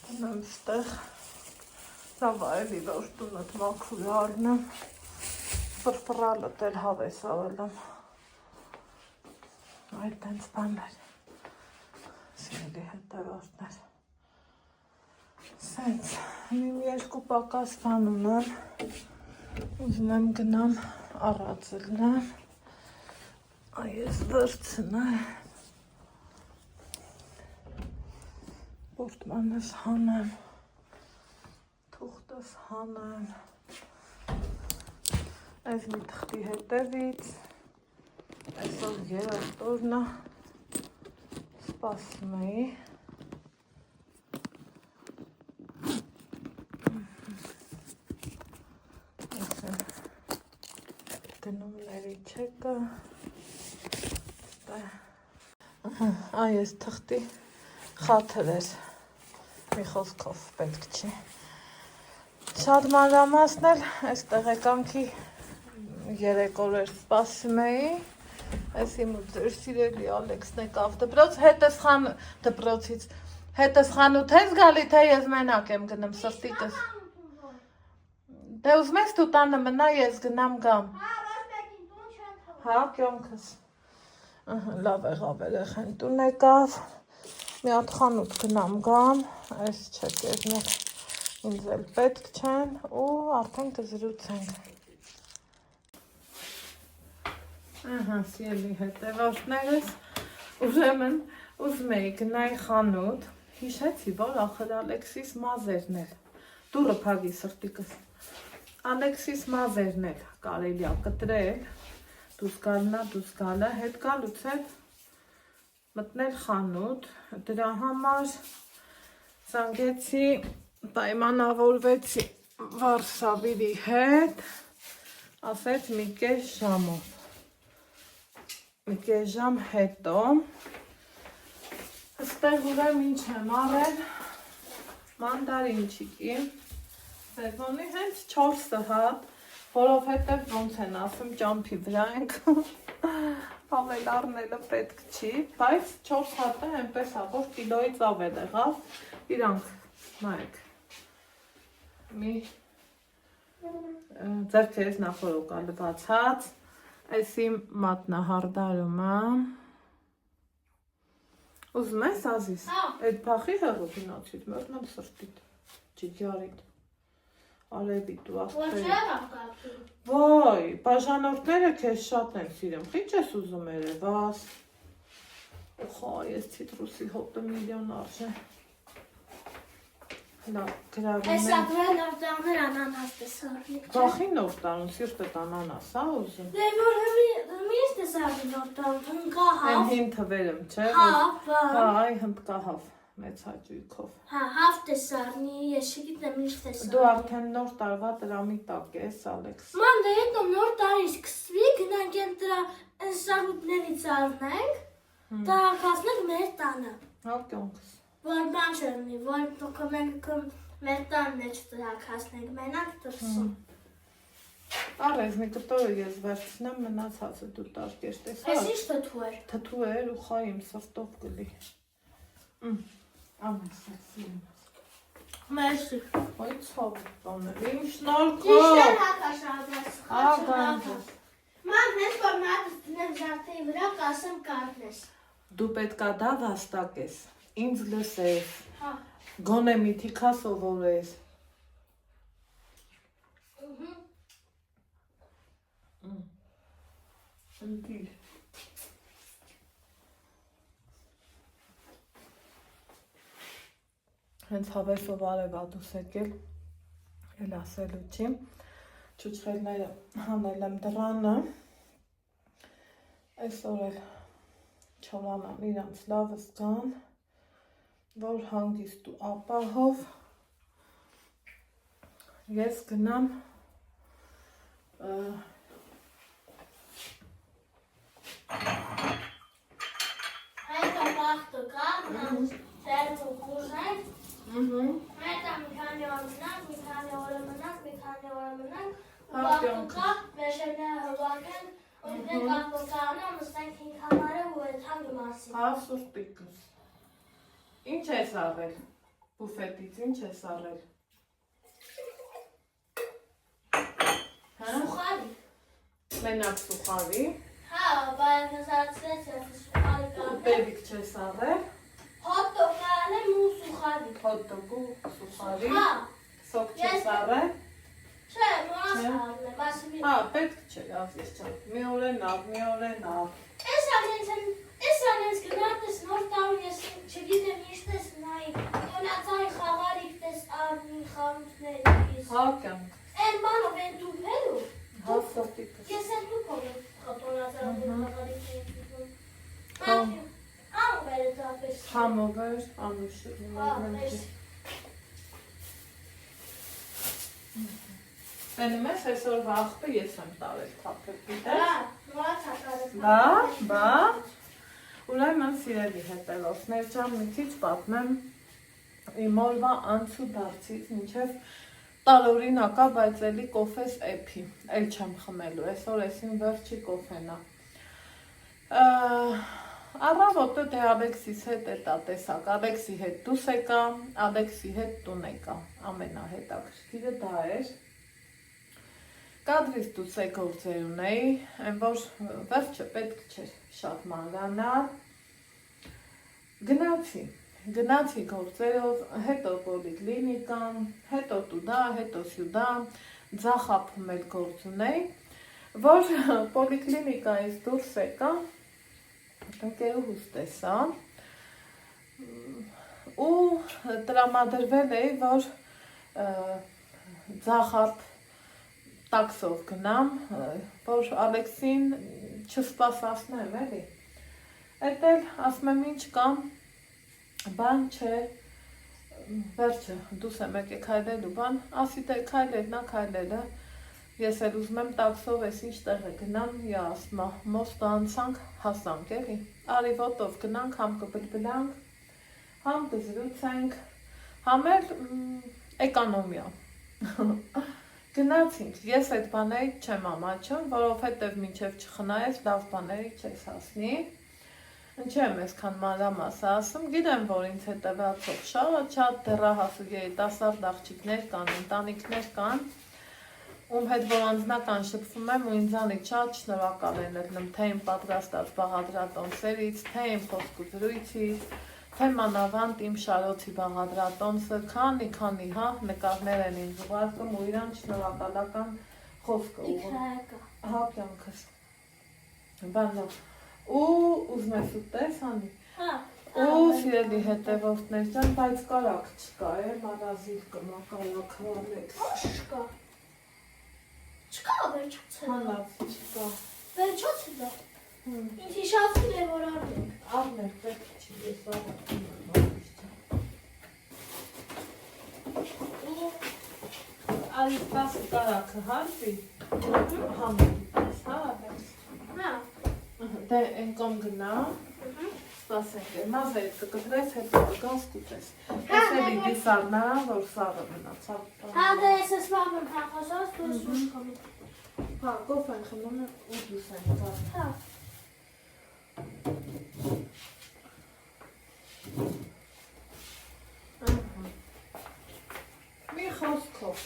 տնեմ ստեղ լավ այլի որ տունըտ մաքուր արնեմ ֆրֆրալը տել հավես ավել եմ այդ տենց բաններ սիրելի հետևորդներ սենց իմ երկու պակաս բան ունեմ ուզում եմ գնամ առածելնեմ այս վրցնեմ Պորտմանս հանեմ, թուղթս հանեմ, այս մի թղթի հետևից, այսօր երրորդ օրն է, սպասում էի, այս են գնումների չեկը, այ այս թղթի խաթր էր, մի խոսքով պետք չի։ Շատ մանրամասն էլ այս տեղեկանքի 3 օր էր սպասում էի, այս իմ ձեր սիրելի Ալեքսն եկավ դպրոց, հետս խանութ ես գալի, թե ես մենակ եմ գնում սրտիկս։ Դե ուզում ես դու տանը մնա, ես գնամ գամ։ Հա, կյանքս։ Լավ եղավ երեխան տուն եկավ։ Մի հատ խանութ գնամ գամ, այս չեկերներ ինձ էլ պետք չեն ու արդեն կզրուցենք։ Ահա, սիրելի հետևորդներս, ուրեմն ուզում էի գնայի խանութ, հիշեցի, որ ախր Ալեքսիս մազերն էլ, դուրը փագի սրտիկս, Ալեքսիս մազերն էլ կարելի է կտրել, դուս գալը, հետ գալուց հետ մտնել խանութ, դրա համար զանգեցի, պայմանավորվեցի Վարշավի հետ, ասեց մի կես ժամով, մի կես ժամ հետո, Այստեղ ուրեմ ինչ եմ արել, մանդարինչիկի, սեզոնի հենց 4 հատ, որովհետև ոնց են ասում ճամփի վրա ենք, ավել առնելը պետք չի, բայց 4 հատը այնպես է, որ կիլոից ավել եղավ, իրանք, նայեք, մի ձեռքերս նախորոք ալվածած, այս իմ մատնահարդարումը, Ուզում ես Ազիզ, այդ փախի հեղու գնացիդ, մերնամ սրտիդ, ջիջարիդ, արևիտ ու աստղերիդ։ Ոյ, բաժանորդները քեզ շատ են սիրում, խիչ ես ուզում երևաս։ Օխա, ես ցիտրուսի հոտը միլիոն արժե։ Լավ, գրավում Այս ապրան որդաններ անանաս տեսարնիկ չէ։ Բախի նոր տարուն, սիրտդ անանաս, հա ուզում։ Դե որ հմիս տեսարնի նոր տարուն, հնկա Են հավ։ հին թվերում, չէ։ Հավ, Հա, այ հնդկա հավ, մեծ հաճույքով։ Հա, հավ տեսարնի, ես չգիտեմ ինչ տեսարնի։ Դու արդեն նոր տարվա տրամի տակ ես, Ալեքս։ Ման դե հետո նոր տարի սկսվի, գնանք են դրա սարուտներից առնենք, տարակացնենք մեր տանը։ Հա, կյանքս։ Որ բան չլինի, որ դուք մենք մեր տանն է չտարակացնենք, մենակ դրսում։ Արեզնի կտորը ես վերցնեմ, մնացածը դու տարկեր տեսա։ Ես ինչ թթու էր։ Թթու էր ու խա իմ սրտով կլի։ Ամեսացին։ Մերսի։ Ոյ ցավ տանել, իմ Ճիշտ շնորհքով։ է հակաշարված։ Ագանձ։ Ման հենց որ մատս դնեմ ժարտեի վրա կասեմ կարնես։ Դու պետքա դա վաստակես, ինձ լսես, Հա։ գոնե միթիքա սովորես։ Ընկիր։ Հենց հավեսով արևադուս եկել, էլ ասելու չի, չուչխերները հանել եմ դրանը, այսօր էլ չորանան իրանց լավս կան, որ հանգիստ ու ապահով ես գնամ Հետո բախտը կան, դերմու կուժենք, հետո մի քանի օր մնանք, մի քանի օր մնանք, ու բախտը կա, մեշերները հվակեն, ու դե բախտը կանա, մստենք 5 համարը ու այդ հանգը մասին։ Հա սուրտիկս, ինչ ես արել, բուֆետից ինչ ես արել, Սուխարի։ մենակ սուխարի, Հա, բայց նզարցրեց ես սուխարի կանեմ, բերիք չես արել, հոտով կանեմ ու սուխարի։ հոտդոգու սուխարի, Հա, սոկ չես արել, չէ, մոս արնեմ, ասիմի։ հա պետք չէ ասես չան, մի օր են ավ, Ես անենց գնատես նոր տարուն ես չգիտեմ իշտես նայի, յոնացարի խաղարիք տես արնի խանութներից։ հա կյանք, Են բանով են դուպելու, հա սրտիկս, ես են դուպով եմ խատոնացարի խաղարիք են դուպում։ Հա։ Համով էր դապես։ համով էր, անուշը, Հա, ես։ Տենում ես այսօր վաղպը ես եմ տարել թապել, Հա, գիտես, նոց հակարը։ բա, ուրեմն սիրելի հետևորդներ ջան մի քիչ պատմեմ իմ օրվա անցու դարձից մինչև տարօրինակա, բայց էլի կոֆես էփի, էլ չեմ խմելու, այսօր էսին վերջի կոֆենա։ Առավոտը դե Ալեքսիս հետ էտա տեսակ, Ալեքսի հետ դուս եկա, Ալեքսի հետ տուն եկա, ամենահետաքրքիրը դա էր։ կադրից դուսե գործեր ունեի, այն որ վերջը պետք չէր շատ մանրանալ, գնացի գործերով, հետո պոլիկլինիկան, հետո տուդա, հետո սյուդա, ձախապում էլ գործ ունեի, որ պոլիկլինիկայից դուրս եկա, ընկերուհուս տեսա, ու տրամադրվել էի, որ ձախապ տաքսով գնամ, որ Ալեքսին չսպասացնեմ էլի, էդ էլ ասում եմ ինչ կամ, բան չէ, վերջը դուս եմ եկե քայլելու բան, ասի թե քայլելն է քայլելը, ես էլ ուզում եմ տաքսով ես ինչ տեղ է գնամ, ասմա, մոստը անցանք, հասանք էլի, արի ոտով գնանք, համ կբլբլանք, համ կզրուցենք, համ էլ էկոնոմիա, գնացինք, ես այդ բաներից չեմ ամաչում, որովհետև մինչև չխնայես լավ բաների չես հասնի, ինչի եմ այսքան մանրամաս ասում, գիտեմ, որ ինձ հետևացող շատ դեռահաս ու երիտասարդ աղջիկներ կան, ընտանիքներ կան, ում հետ որ անձնական շփվում եմ ու ինձանից շատ շնորհակալ են ելնում, թե իմ պատրաստած բաղադրատոմսերից, թե իմ խոսք ու զրույցից, թե մանավանդ իմ շարոցի բաղադրատոմսը, քանի նկարներ են ինձ ուղարկում ու իրան շնորհակալական խոսքը հա կյանքս բանով ու ուզում ես ուտես հանի ու սիրելի հետևորդներ ջան, բայց կարակ չկա մանազիլ կմակալակ Չկա, վերջացել հանած չկա Վերջացել ինձ հիշացել է, որ արնենք Արներ, պետք չի, ես առակում Արից 10 կարակը հարվի, համերի 10, հա, դե ենկոմ գնա, սպասենք է, մազերից կկտրես, հետո կգաս կուտես, ես էլի դիսարնա, որ սաղը մնացավ Հա, դե ես ես վաղն հաղասած, դու ես ուշ կամի Հա, գով են խմում ու դուս են կար Հա Մի խոսքով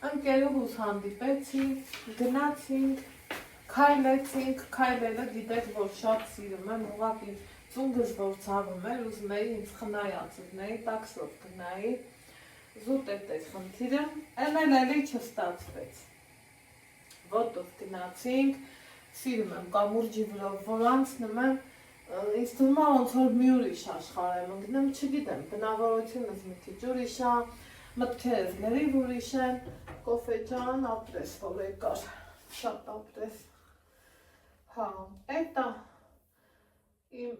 ընկերուհուս հանդիպեցի, գնացինք, քայլեցինք, քայլելը գիտեք, որ շատ սիրում եմ, ուղղակի ծունգս որ ցավում էր, ուզում էի ինձ խնայածուկների, տաքսով գնայի, զուտ էդ էր խնդիրը, էլի չստացվեց։ Ոտով գնացինք, սիրում եմ կամուրջի վրով, որ անցնում եմ, ինձ թվում է ոնց որ մի ուրիշ աշխարհ եմ ընկնում, չգիտեմ, բնավորությունս մի քիչ ուրիշ է, մտքերս լրիվ ուրիշ են, կոֆե ջան, ապրես, որ եկար, շատ ապրես։ Հա, էտա իմ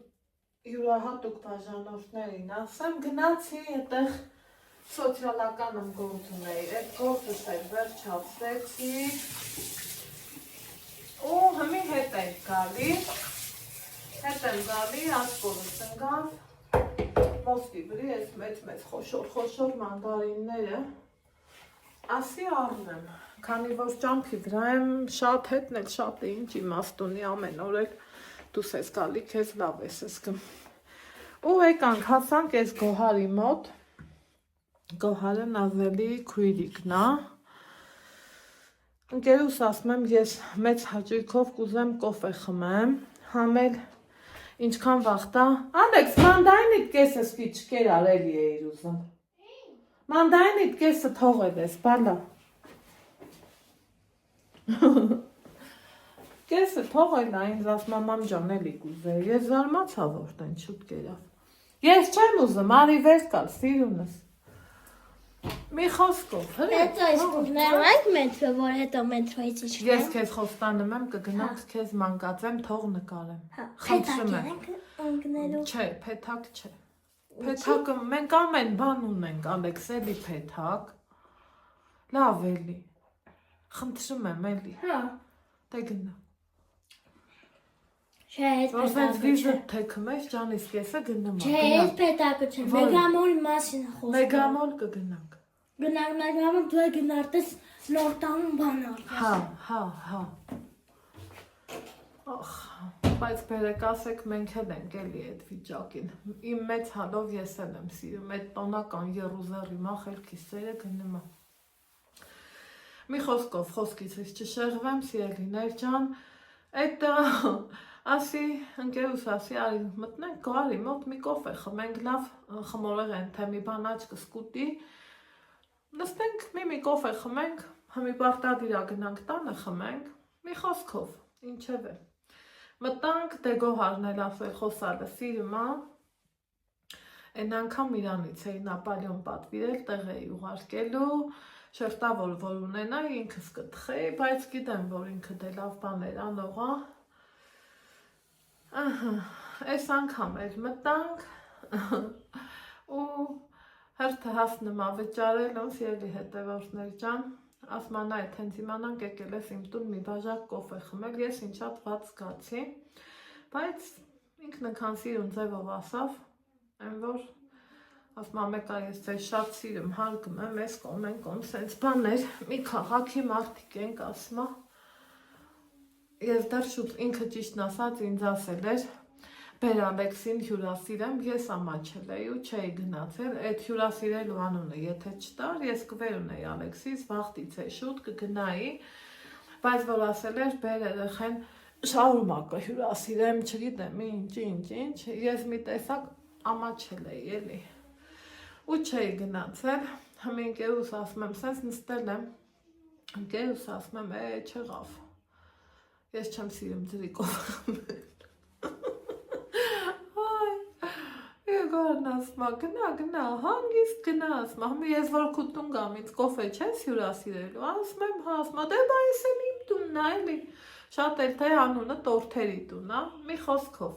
յուրահատուկ բաժանորդներին ասեմ, գնացի այդտեղ սոցիալական եմ գործ ունեի, այդ գործս էլ վերջացրեցի ու հիմի հետ եմ գալի, ասպորս ընկավ, մոստի վրի ես մեծ խոշոր մանդարինները, ասի առնեմ, քանի որ ճամփի վրա եմ շատ հետն էլ շատ է ինչ իմաստ ունի ամեն օր էլ դուս ես գալի, քեզ լավ ես զգում։ Ու եկանք հասանք այս գոհարի մոտ, գոհարը նազելի քույրիկն է, ընկերուս ասում եմ ես մեծ հաճույքով կուզեմ կոֆե խմեմ, համել ինչքան վաղտա, Ալեքս մանդայինիդ կեսը սկի չկեր արելի էիր ուզում, մանդայինիդ կեսը թողել ես, բալա Կեսը թողել է ինձ ասում մամ ջան էլի կուզեի, ես զարմացա որ տեն շուտ կերավ, ես չեմ ուզում, արի վեր կալ, սիրունս, մի խոսքով, Հետո այս կուզներում այդ մետրո, որ հետո մետրոից իչնեմ Ես քեզ խոստանում եմ, կգնանք քեզ մանկացեմ, թող նկարեմ, խնդրում եմ, չէ, փեթակ չէ, փեթակը մենք ամեն բան ունենք, Ալեքս էլի փեթակ, լավ էլի, խնդրում եմ էլի, դե գնա Չէ, այդ Որսենց վիզը թեքում ես, ջանիս կեսը գնում Չէ, այդ պետակը չէ, մեգամոլի մասին է խոսքը Մեգամոլ կգնանք Գնանք մեգամոլ, դու է գնարտես նոր տանում բան արտես Հա Բայց բերեք ասեք մենք էլ ենք էլի այդ վիճակին Իմ մեծ հալով ես էլ եմ սիրում Այդ տոնական երուզերի մախելքի սերը գնում Մի խոսքով խոսքիցից չշեղվեմ, սիրելիներ ջան, էտա ասի ընկերուս ասի արի մտնենք գարի մոտ մի կոֆե խմենք լավ խմորեղեն թե մի բան աչքը սկուտի նստենք մի կոֆե խմենք համի պարտադիրա գնանք տանը խմենք մի խոսքով ինչև է մտանք դե Գոհարն էլ ասել խոսալը սիրում ա այն անգամ իրանից էի Նապոլեոն պատվիրել տեղ էի ուղարկելու շերտավոր որ ունենայի ինքս կտխեի բայց գիտեմ որ ինքը դե լավ բաներ անող ա այս անգամ էլ մտանք ու հերթը հասնում ա վճարել ոնց ելի հետևորդներ ջան ասման այդ հենց իմանանք եկել ես իմ տուն մի բաժակ կոֆե խմել ես ինչ շատ վատ զգացի բայց ինքն քան սիրուն ձևով ասավ այն որ ասում մեկա ես ձեզ շատ սիրում հարգում եմ ես կոմեն սենց բաներ մի քաղաքի մարդիկ ենք ասում ես դեռ շուտ ինքը ճիշտն ասած ինձ ասել էր բեր Ալեքսին հյուրասիրեմ ես ամաչել էի ու չէի գնացել այդ հյուրասիրելու անունը եթե չտար ես կվերունեի Ալեքսից վախտից է շուտ կգնայի բայց որ ասել էր բեր երեխեն շարունակ կհյուրասիրեմ չգիտեմ ինչ ես մի տեսակ ամաչել էի էլի ու չէի գնացել հիմա ընկերուս ասում եմ սենց նստել եմ ընկերուս ասում եմ չեղավ ես չեմ սիրում ջրի կոֆե խմել Գոհարն ասում գնա հանգիստ գնա ասում հիմա ես որ քո տուն գամ ինձ կոֆե չես հյուրասիրելու ասում եմ հա ասում դե բայ էս էլ իմ տունն ա էլի շատ էլ թե անունը տորթերի տուն ա մի խոսքով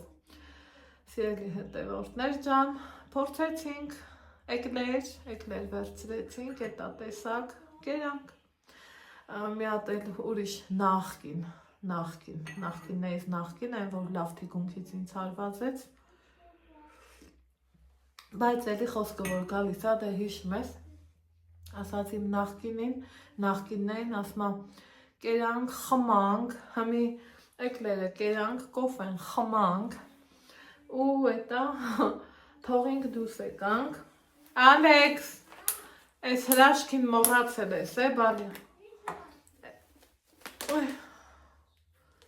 սիրելի հետևորդներ ջան փորձեցինք էկլեր վերցրեցինք էտա տեսակ կերանք մի հատ էլ ուրիշ նախկիններից նախկին այն որ լավ թիկունքից ինձ հարվածեց բայց էլի խոսքը որ գալիս ա դե հիշում ես ասած իմ նախկիններին ասում կերանք խմանք հիմի էկլերը կերանք կոֆեն խմանք ու էտա թողինք դուս եկանք Ալեքս այս հրաշքին մոռացել ես բալի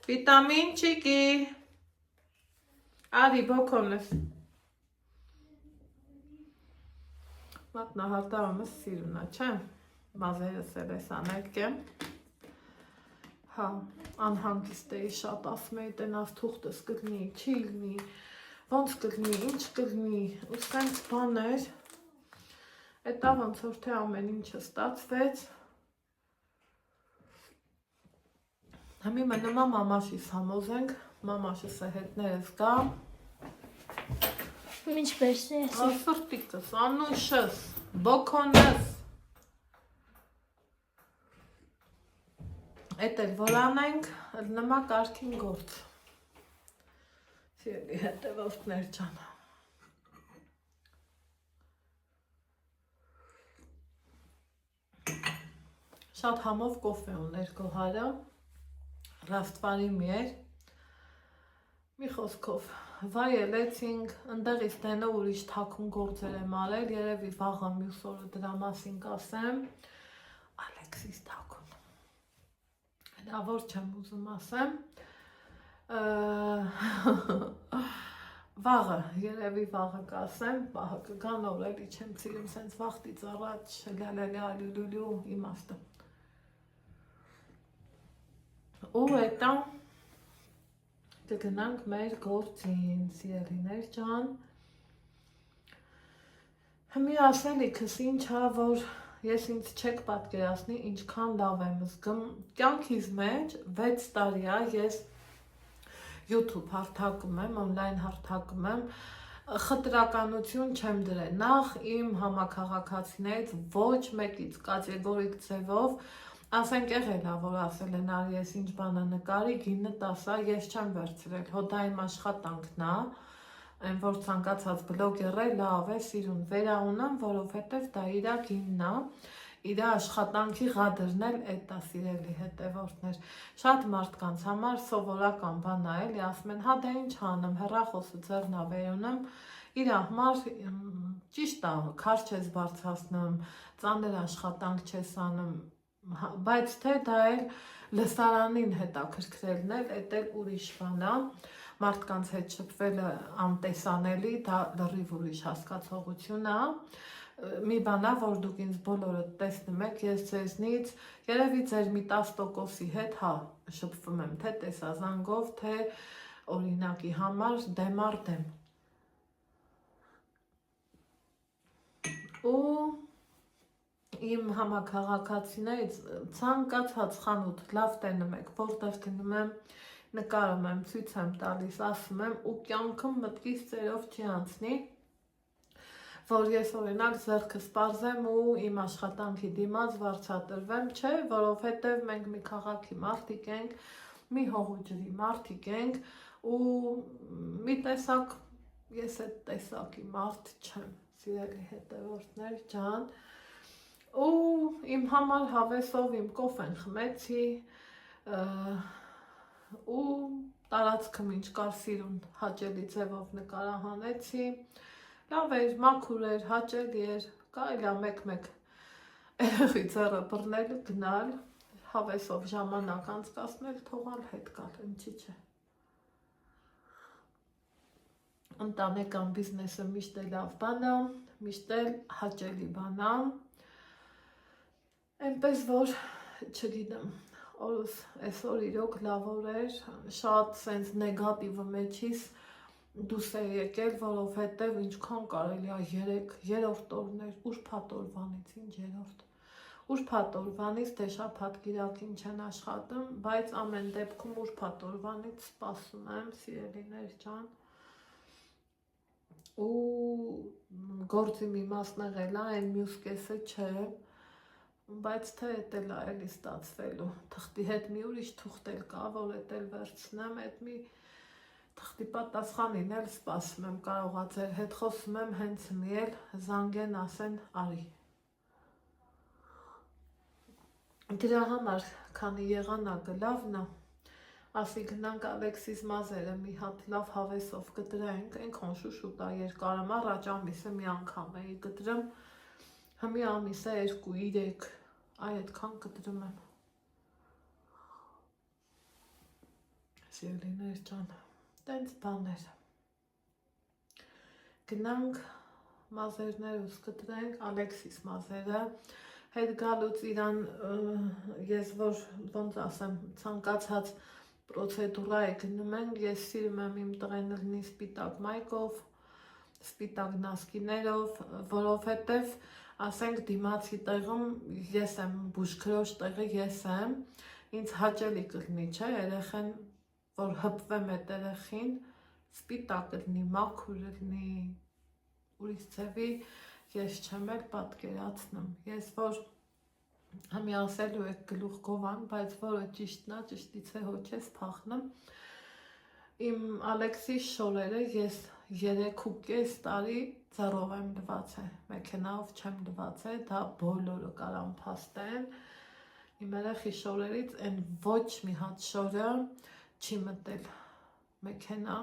վիտամին չիկի արի բոքոնես Մատնահարտավումս սիրունա, չէ, մազերս էլ ես անետք եմ, հա, անհանգիստ էի շատ ասում էի տենաս թուղթս կգնի, չի գնի, ոնց կգնի, ինչ կգնի, ու սենց բաներ, էտա ոնց որ թե ամեն ինչը ստացվեց, Հիմա նմա մամաշիս համոզենք, մամաշս է հետներս գա, Ինչ բերսի ես Ասրտիկս, անուշս, բոքոնս Էտ էլ որ անենք, նմա կարգին գործ Սիրելի հետևորդներ ջան Շատ համով կոֆե ուներ Գոհարը Ռաստվարի մի էր Մի խոսքով վայելեցինք, ընդեղից տենը ուրիշ թաքուն գործեր եմ արել, երևի վաղը մյուս օրը դրա մասին կասեմ, Ալեքսիս թաքուն, դա որ չեմ ուզում ասեմ, վաղը, երևի վաղը կասեմ, վաղը կգան օր էլի չեմ ծիրում, սենց վաղտից առաջ, լալալալուլուլու իմաստը, ու էտա, կգնանք մեր գործին, սիրելիներ ջան Հիմի ասելիքս ինչ ա, որ ես ինձ չեք պատկերացնի ինչքան լավ եմ զգում կյանքիս մեջ 6 տարի ա ես YouTube հարթակում եմ, online հարթակում եմ խտրականություն չեմ դրել նախ իմ համաքաղաքացիներից ոչ մեկից կատեգորիկ ձևով Ասենք եղել ա, որ ասել են արի ես ինչ բանը նկարի, գինը տասա, ես չեմ վերցրել, հո դա իմ աշխատանքն ա, այն որ ցանկացած բլոգերը լավ է, սիրուն վերաունեմ, որովհետև դա իրա գինն ա, իրա աշխատանքի ղադրն էլ էտ ա սիրելի հետևորդներ, շատ մարդկանց համար սովորական բան ա էլի, ասում են, հա դա ինչ անեմ, հեռախոսը ձեռն ա վերունեմ, իրա համար ճիշտ ա, քարշ չես բարձրացնում, ծանր աշխատանք չես անում, բայց թե դա էլ լսարանին հետաքրքրելն էլ, էդ էլ ուրիշ բան է, մարդկանց հետ շփվելը անտեսանելի, դա լրիվ ուրիշ հասկացողություն է, մի բան է, որ դուք ինձ բոլորը տեսնում եք, ես ձեզնից երևի ձեր մի 10%-ի հետ հա շփվում եմ, թե տեսազանգով, թե օրինակի համար դեմ առ դեմ։ Ու իմ համաքաղաքացիներից ցանկացած խանութ լավ տենում եք, որտեղ գնում եմ, նկարում եմ, ցույց եմ տալիս, ասում եմ ու կյանքում մտքից ծերով չի անցնի, որ ես օրինակ ձեռքս պարզեմ ու իմ աշխատանքի դիմաց վարձատրվեմ, չէ, որովհետև մենք մի քաղաքի մարդիկ ենք, մի հողուջրի մարդիկ ենք ու մի տեսակ, ես այդ տեսակի մարդ չեմ, սիրելի հետևորդներ ջան, ու իմ համար հավեսով իմ կոֆեն խմեցի ու տարածքը մինչ կար սիրուն հաճելի ձևով նկարահանեցի, լավ էր, մաքուր էր, հաճելի էր, կարելի է մեկ-մեկ երեխի ձեռը բռնել, գնալ, հավեսով ժամանակ անցկացնել, թողալ հետ գալ, ինչի՞ չէ։ Ընտանեկան բիզնեսը միշտ է լավ բան է, միշտ է հաճելի բան է, այնպես որ չգիտեմ, այսօր իրոք լավ օր էր, շատ սենց նեգատիվը մեջիս դուս է եկել, որովհետև ինչքան կարելի է երրորդ օրն էր, ուրբաթ օրվանից, ինչ երրորդ, ուրբաթ օրվանից դե շաբաթ կիրակին չեն աշխատում, բայց ամեն դեպքում ուրբաթ օրվանից սպասում եմ, սիրելիներ ջան, ու գործի մի մասն եղել է, այն մյուս կեսը չէ, բայց թե էդ էլ է էլի ստացվելու, թղթի հետ մի ուրիշ թուղթ էլ կա, որ էդ էլ վերցնեմ, էդ մի թղթի պատասխանին էլ սպասում եմ, կարողա ձեր հետ խոսում եմ, հենց մի էլ զանգեն ասեն արի։ Դրա համար, քանի եղանակը լավն է, ասի գնանք Ալեքսիս մազերը մի հատ լավ հավեսով կտրենք, այնքան շուշուտ է երկարում, առաջ ամիսը մի անգամ էի կտրում, հիմի ամիսը 2-3, այ այդքան կտրում եմ։ Սիրելիներ ջան, տենց բաներ։ Գնանք մազերներս կտրենք, Ալեքսիս մազերը, հետ գալուց իրան, ես որ ոնց ասեմ, ցանկացած պրոցեդուրա է գնում ենք, ես սիրում եմ իմ տղեն լինի սպիտակ մայկով, սպիտակ նասկիներով, որովհետև ասենք դիմացի տեղում ես եմ, բուժքրոջ տեղը ես եմ, ինձ հաճելի կլինի, չէ, երեխեն, որ հպվեմ այդ երեխին, սպիտակ լինի, մաքուր լինի, ուրիշ ձևի ես չեմ էլ պատկերացնում, ես որ Համի ասելու եք գլուխ գովան, բայց որը ճիշտն է, ճշտից է հոչ ես փախնում։ Իմ Ալեքսիս շորերը ես 3.5 տարի ձեռով եմ լվացել, մեքենայով չեմ լվացել, դա բոլորը կարան փաստեն։ Իմ երեխի շորերից այն ոչ մի հատ շորը չի մտել մեքենա,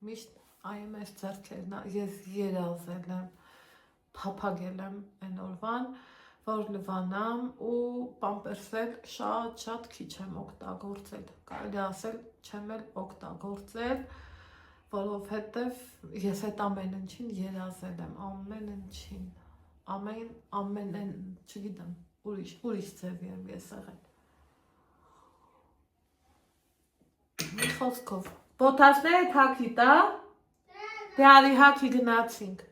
միշտ այմ ես ձեռքերն, ես երազել եմ, փափագել եմ այն օրվան, որ լվանամ ու պամպերսել շատ քիչ եմ օգտագործել, կարելի ասել չեմ էլ օգտագործել, որովհետև ես այդ ամեն ինչին երազել եմ, ամեն ինչին, ամեն, չգիտեմ, ուրիշ ձևի եմ ես եղել։ Մի խոսքով, բոթասները թաքի տա, դե արի հաքի գնացինք։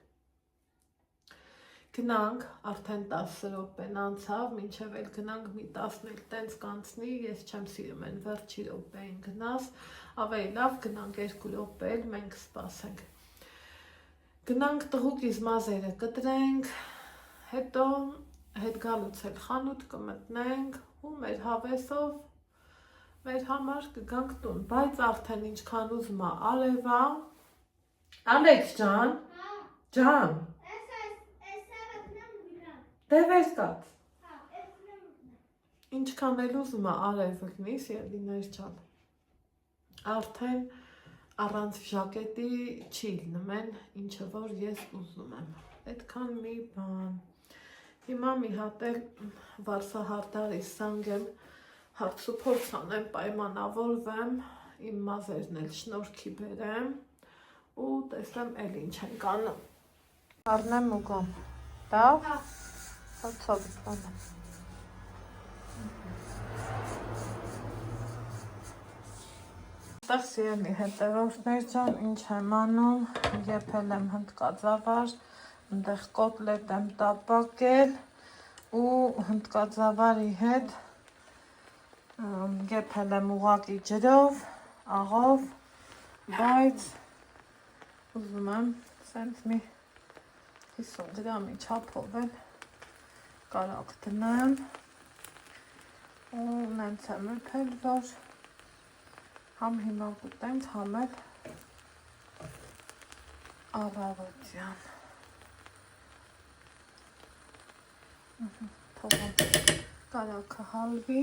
Գնանք, արդեն 10 րոպեն անցավ, մինչև էլ գնանք մի 10 տենց կանցնի, ես չեմ սիրում են վերջի րոպեին գնաս, ավելի լավ գնանք 2 րոպե էլ մենք սպասենք։ Գնանք տղուկիս մազերը կտրենք, հետո հետ գալուց էլ խանութ կմտնենք ու մեր հավեսով մեր համար կգանք տուն, բայց արդեն ինչքան ուզում է արևա, Ալեքս ջան, դե վեր կաց, ինչքան էլ ուզում է արև լնի, սիրելիներ ջան, արդեն առանց ժակետի չի լինում են, ինչը որ ես ուզում եմ, այդքան մի բան, Հիմա մի հատ էլ վարսահարդարի սանգեմ, հարցու փորձ անեմ, պայմանավորվեմ, իմ մազերն էլ շնորհքի բերեմ ու տեսնեմ էլ ինչ ենք անում։ Առնեմ ու գամ։ Դա։ Հացով բանեմ։ Այստեղ սիրելի հետևորդներ ջան, ինչ եմ անում, եփել եմ հնդկածավար, այնտեղ կոտլետ եմ տապակել ու հնդկածավարի հետ եփել եմ ուղղակի ջրով, աղով, բայց ուզում եմ սենց մի 50 գրամի չափով էլ կարակ դնեմ ու նենց եմ եփել, որ համ հիմա կուտենք, համ էլ առավոտյան։ Թողում կարակը հալվի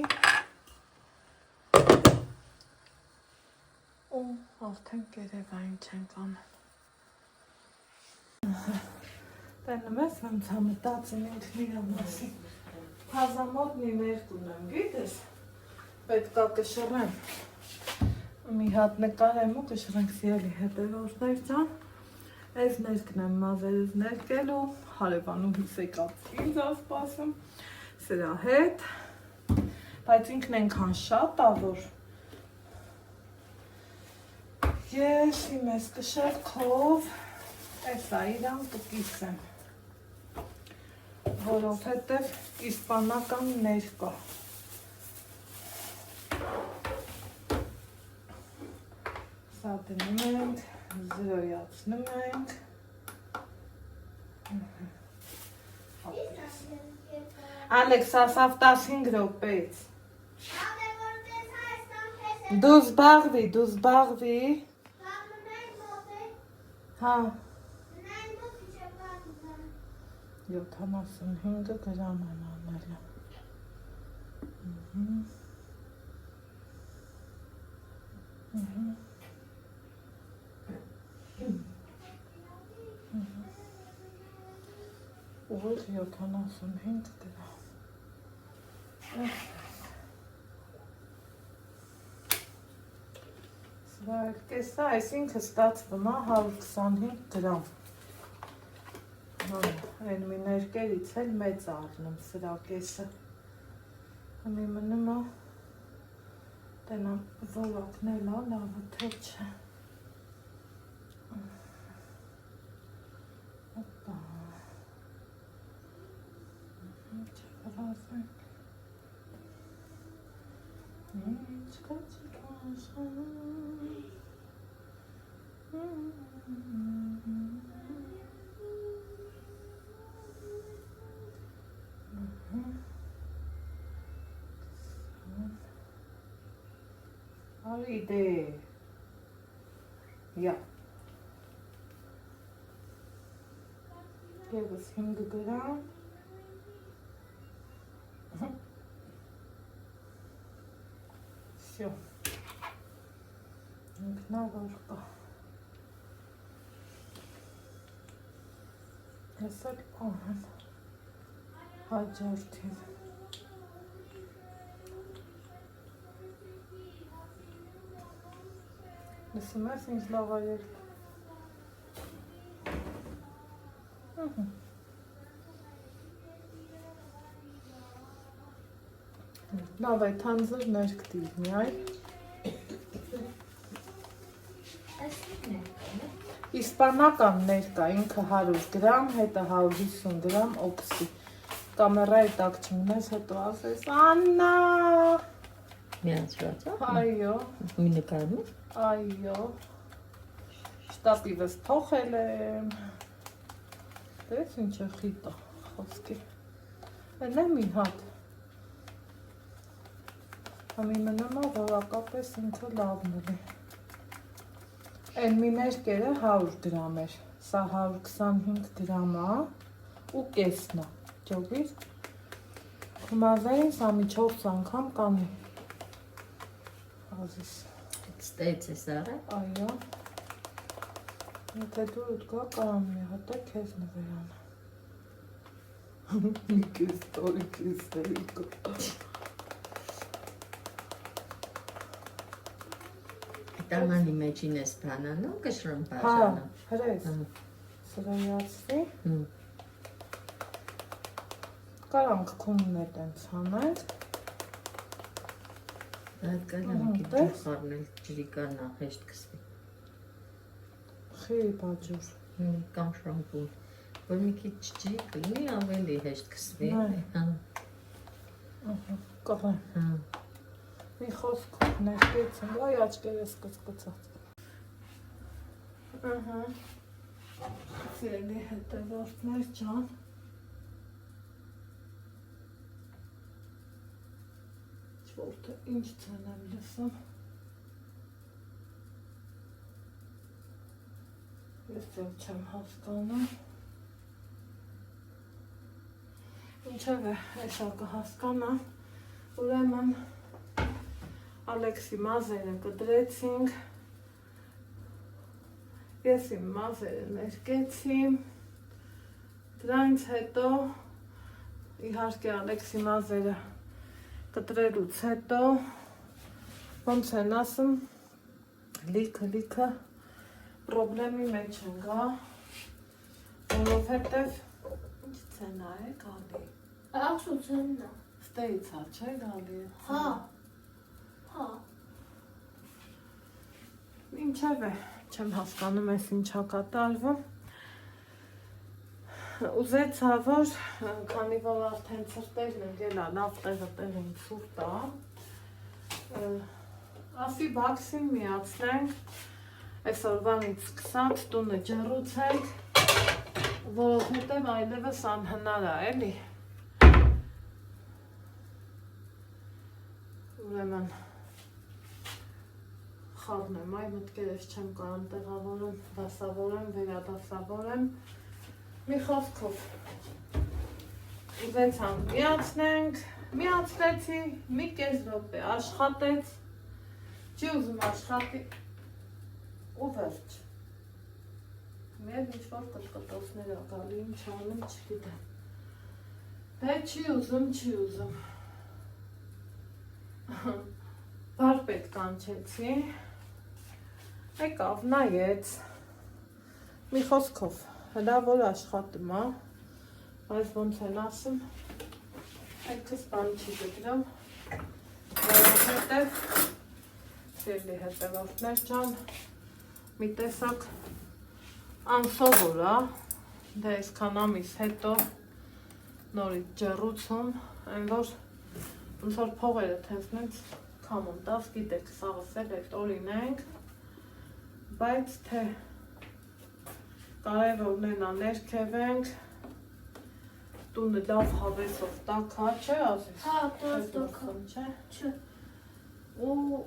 ու արդեն կերևա ինչ ենք անել։ Տենում ես ոնց մտածում ինքն իրա մասին։ Հազամոտ մի մերկ ունեմ, գիտես, պետք է կշռեմ։ Մի հատ նկարեմ ու կշռենք սիրելի հետևորդներ ջան։ Այս ներքն եմ մազերս ներկելու, հարևանուհիս եկավ ինձ ասպասում սրա հետ, բայց ինքն ենքան շատ ա, որ ես իմ ես կշեռքով էսա իրան կկիսեմ, որովհետև իսպանական ներկա։ Սա դնում ենք, զրոյացնում ենք։ Ալեքս, ասավ 15 րոպեից։ Դու զբաղվի։ Հա։ 75 գրամ եմ անել։ Ուղիղ 75 գրամ։ Սրա էլ կեսա, այսինքը ստացվում է 125 գրամ։ Այն մի ներկերից էլ մեծ առնում սրա կեսը։ Համի մնում է, տենամ զոլակնել է, լավը թե չէ։ Հոպա։ Չվրազենք։ Ինչ կացիկ ասում։ Արի դե։ Յա։ Եվս 5 գրամ։ Всё. Ինքնավոր կա։ Ես էլ անեմ հաջորդին։ Լսում ես ինչ լավ այր։ Լավ է, թանձր ներք դիվնի այ։ Իսպանական ներկա, ինքը 100 գրամ, հետը 150 գրամ օքսի։ Կամերայի տակ չմնես, հետո ասես, Աննա։ Միացրած է։ Այո։ Մի նկարում։ Այո։ Շտապիվս թողել եմ։ Դες ինչը խիտա, խոսքի։ Էլ է մի հատ։ Համի մնում է, որակապես ինքը լավն էլի։ Են մի ներկերը 100 գրամ էր, սա 125 գրամ է ու կեսն է, ճոգիր։ Մազային սա մի 4 անգամ կանի։ Ազիս։ Ստեց է սարը։ Այո։ Եթե դու ուտ գա կարամ մի հատ է քեզ նվերան։ Տանանի մեջին ես բանանում կշռում Հա, բաժանը։ հրես։ Սրամյացվի։ Հմ։ Կարանք քունն է տենց հանենք։ Այդ կանամ Ահա, գիտ տես։ խառնել ջրի կանա հեշտ կսվի։ Խի բաջուր։ Կամ շամպուն։ Որ մի քիչ ջրի կլինի ավելի հեշտ կսվի։ Այ։ Հա։ Ահա, կողեմ։ Հա։ Մի խոսք ներկեցին, այ աչքերս կծկծած։ Ահա։ Սիրելի հետևորդներ ջան։ Չորտը ինչ ցան եմ լսում։ Ես էլ չեմ հասկանում։ Ինչև է, այսա կհասկանամ, ուրեմն Ալեքսի մազերը կդրեցինք, ես իմ մազերը ներկեցի, դրանից հետո իհարկե Ալեքսի մազերը կտրելուց հետո ոնց են ասում լիքը պրոբլեմի մեջ են գա, որովհետև ինչ ցենա է գալի, Աղսուցենն է։ ստեից հա չէ գալի է, Հա։ Հա։ Ինչև է, չեմ հասկանում ես ինչա կատարվում, ուզեցա որ, քանի որ արդեն ծրտերն են գելա, լավ տեղը տեղին սուրտ է, ասի բաքսին միացնենք, այսօրվանից սկսած տունը ջռուցենք, որովհետև այլևս անհնար է, էլի, ուրեմն խաղնեմ, այ մտքերս չեմ կարամ տեղավորեմ, դասավորեմ, վերադասավորեմ, մի խոսքով ուզեցամ միացնենք, միացնեցի, մի կես րոպե աշխատեց, չի ուզում աշխատի ու վերջ, մեր ինչ-որ կտկտոցներ ա գալի, ինչ անեմ չգիտեմ, դե չի ուզում, բարպետ կանչեցի, եկավ, նայեց, մի խոսքով, հլա որ աշխատում ա, բայց ոնց են ասում, այդքս բան չի գտրում, որովհետև սիրելի հետևորդներ ջան, մի տեսակ անսովոր ա, դա այսքան ամիս հետո նորից ջռուցում, այն որ ոնց որ փողերը թեզնից կամոն տաս, գիտեք, սաղս էլ էտ օրինենք, բայց թե կարևորն ա ներքևենք, տունը լավ հավեսով տակա, չէ ազիս? Հա, տակա, չէ? չէ, Ու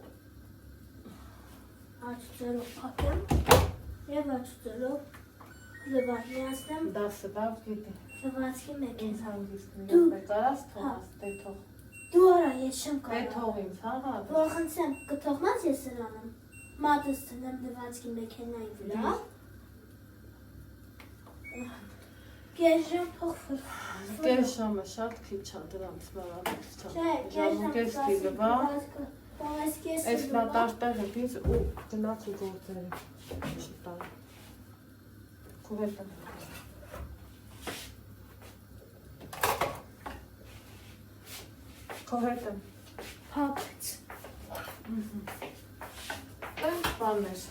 աչծերով պակեմ, և աչծերով լվար միացնեմ, դասը լավ գիտի, լվացքի մեկ ինձ ես, հանգիստ մի Դու- րոպե կարաս թողաս, դե թող, դու արա ես չեմ դե կարող, թող ինձ, հա, որ խնդրեմ, կթողնաս ես սրանում, մատս տնեմ լվացքի մեքենայի վրա, գեժեմ թող կես ժամը շատ քիչ ա դրանց բարավից չա, Չէ, ժամուկես կիլվա, Այս այս մատարտեղը դից ու գնաց ու գործերը չտար, քո հետ եմ, քո հետ եմ, Հապեց, Այս բաններ,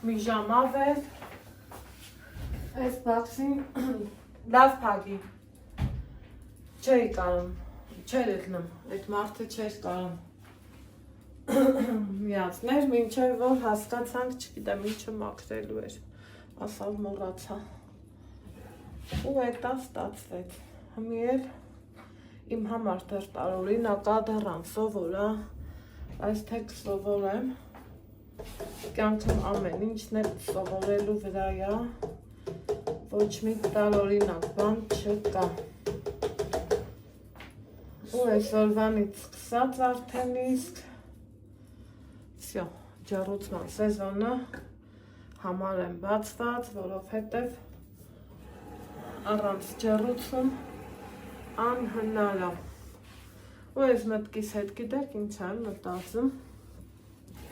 մի ժամ ավել, այս բաքսին լավ պագի, չէի կարում, չեր էտնում, այդ մարդը չեր կարում միացներ, մինչև որ հասկացանք, չգիտեմ ինչը մաքրելու էր, ասալ մոռացա, ու էտա ստացվեց, հմի էլ իմ համար դեռ տարօրինակ ա, դեռ անսովոր ա, այս թե կսովորեմ, կյանքում ամեն ինչն էլ սովորելու վրա ա, ոչ մի տարօրինակ բան չկա, ու այսօրվանից սկսած արդեն իսկ, վсё, ջռուցման սեզոնը համար եմ բացված, որովհետև առանց ջռուցում անհնար է։ Ու ես մտքիս հետ գիտեք ինչ եմ մտածում։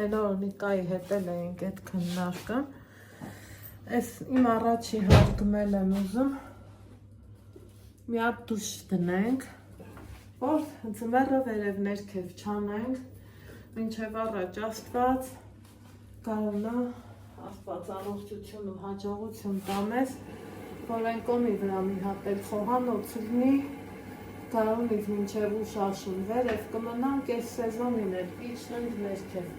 Էլորոնիկայի հետ էինք այդ քննարկը։ Այս իմ առաջի հարգմել եմ ուզում մի հատ դուշ դնենք, որ ձմեռը վերև ներքև չանենք, մինչև առաջ Աստված գարունը Աստված առողջություն ու հաջողություն տա մեզ, որ այն կոնի վրա մի հատ էլ խոհանոց լինի, գարունից մինչև ուշ աշուն վերև կմնանք այս սեզոնին էլ իջնենք ներքև։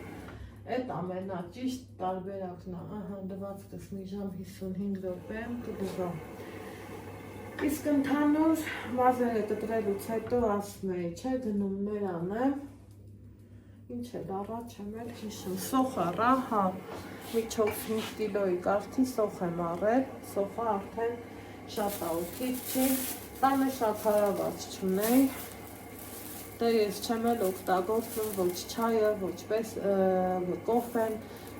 Այդ ամենաճիշտ տարբերակն է, ահա լվացքս մի ժամ 55 րոպե եմ կդվա։ Իսկ ընդհանուր մազերը կտրելուց հետո ասում էի, չէ գնում նրան եմ, ինչ էլ առաջ եմ էլ հիշում, սոխ առա, հա, միջով 5 կիլոյի կարգի սոխ եմ առել, սոխը արդեն շատ աուքից չի, տանը շաքարավազ չունեի, դե ես չեմ էլ օգտագործում ոչ չայը, ոչ կոֆեն,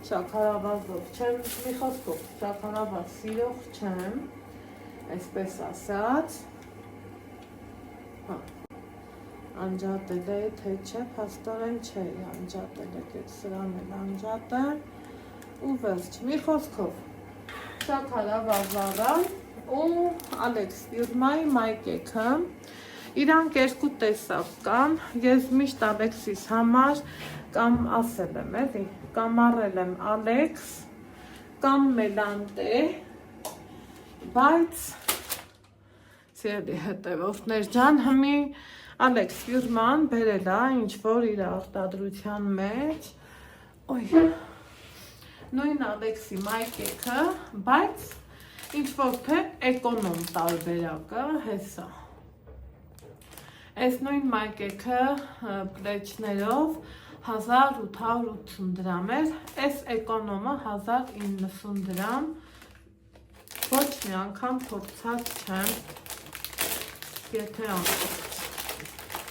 շաքարավազով չեմ, մի խոսքով շաքարավազ սիրող չեմ, այսպես ասած, անջատել է, թե չէ, փաստորեն չէ, անջատել է, կետ սրան էլ անջատեմ, ու վերջ, մի խոսքով, շաքարավազ առան, ու Ալեքս ֆիրմայի մայկեքը, իրանք երկու տեսակ կան, ես միշտ Ալեքսիս համար կամ ասել եմ էլի, կամ առել եմ Ալեքս, կամ Մելանտե, բայց սիրելի հետևորդներ ջան, հիմի Ալեքս ֆիրման բերել է ինչ-որ իր արտադրության մեջ, նույն Ալեքսի մայկեքը, բայց ինչ-որ թե էկոնոմ տարբերակը հեսա։ Այս նույն մայկեքը պլեչներով 1880 դրամ էր, այս էկոնոմը 1090 դրամ, ոչ մի անգամ փորձած չեմ, եթե անկորձ։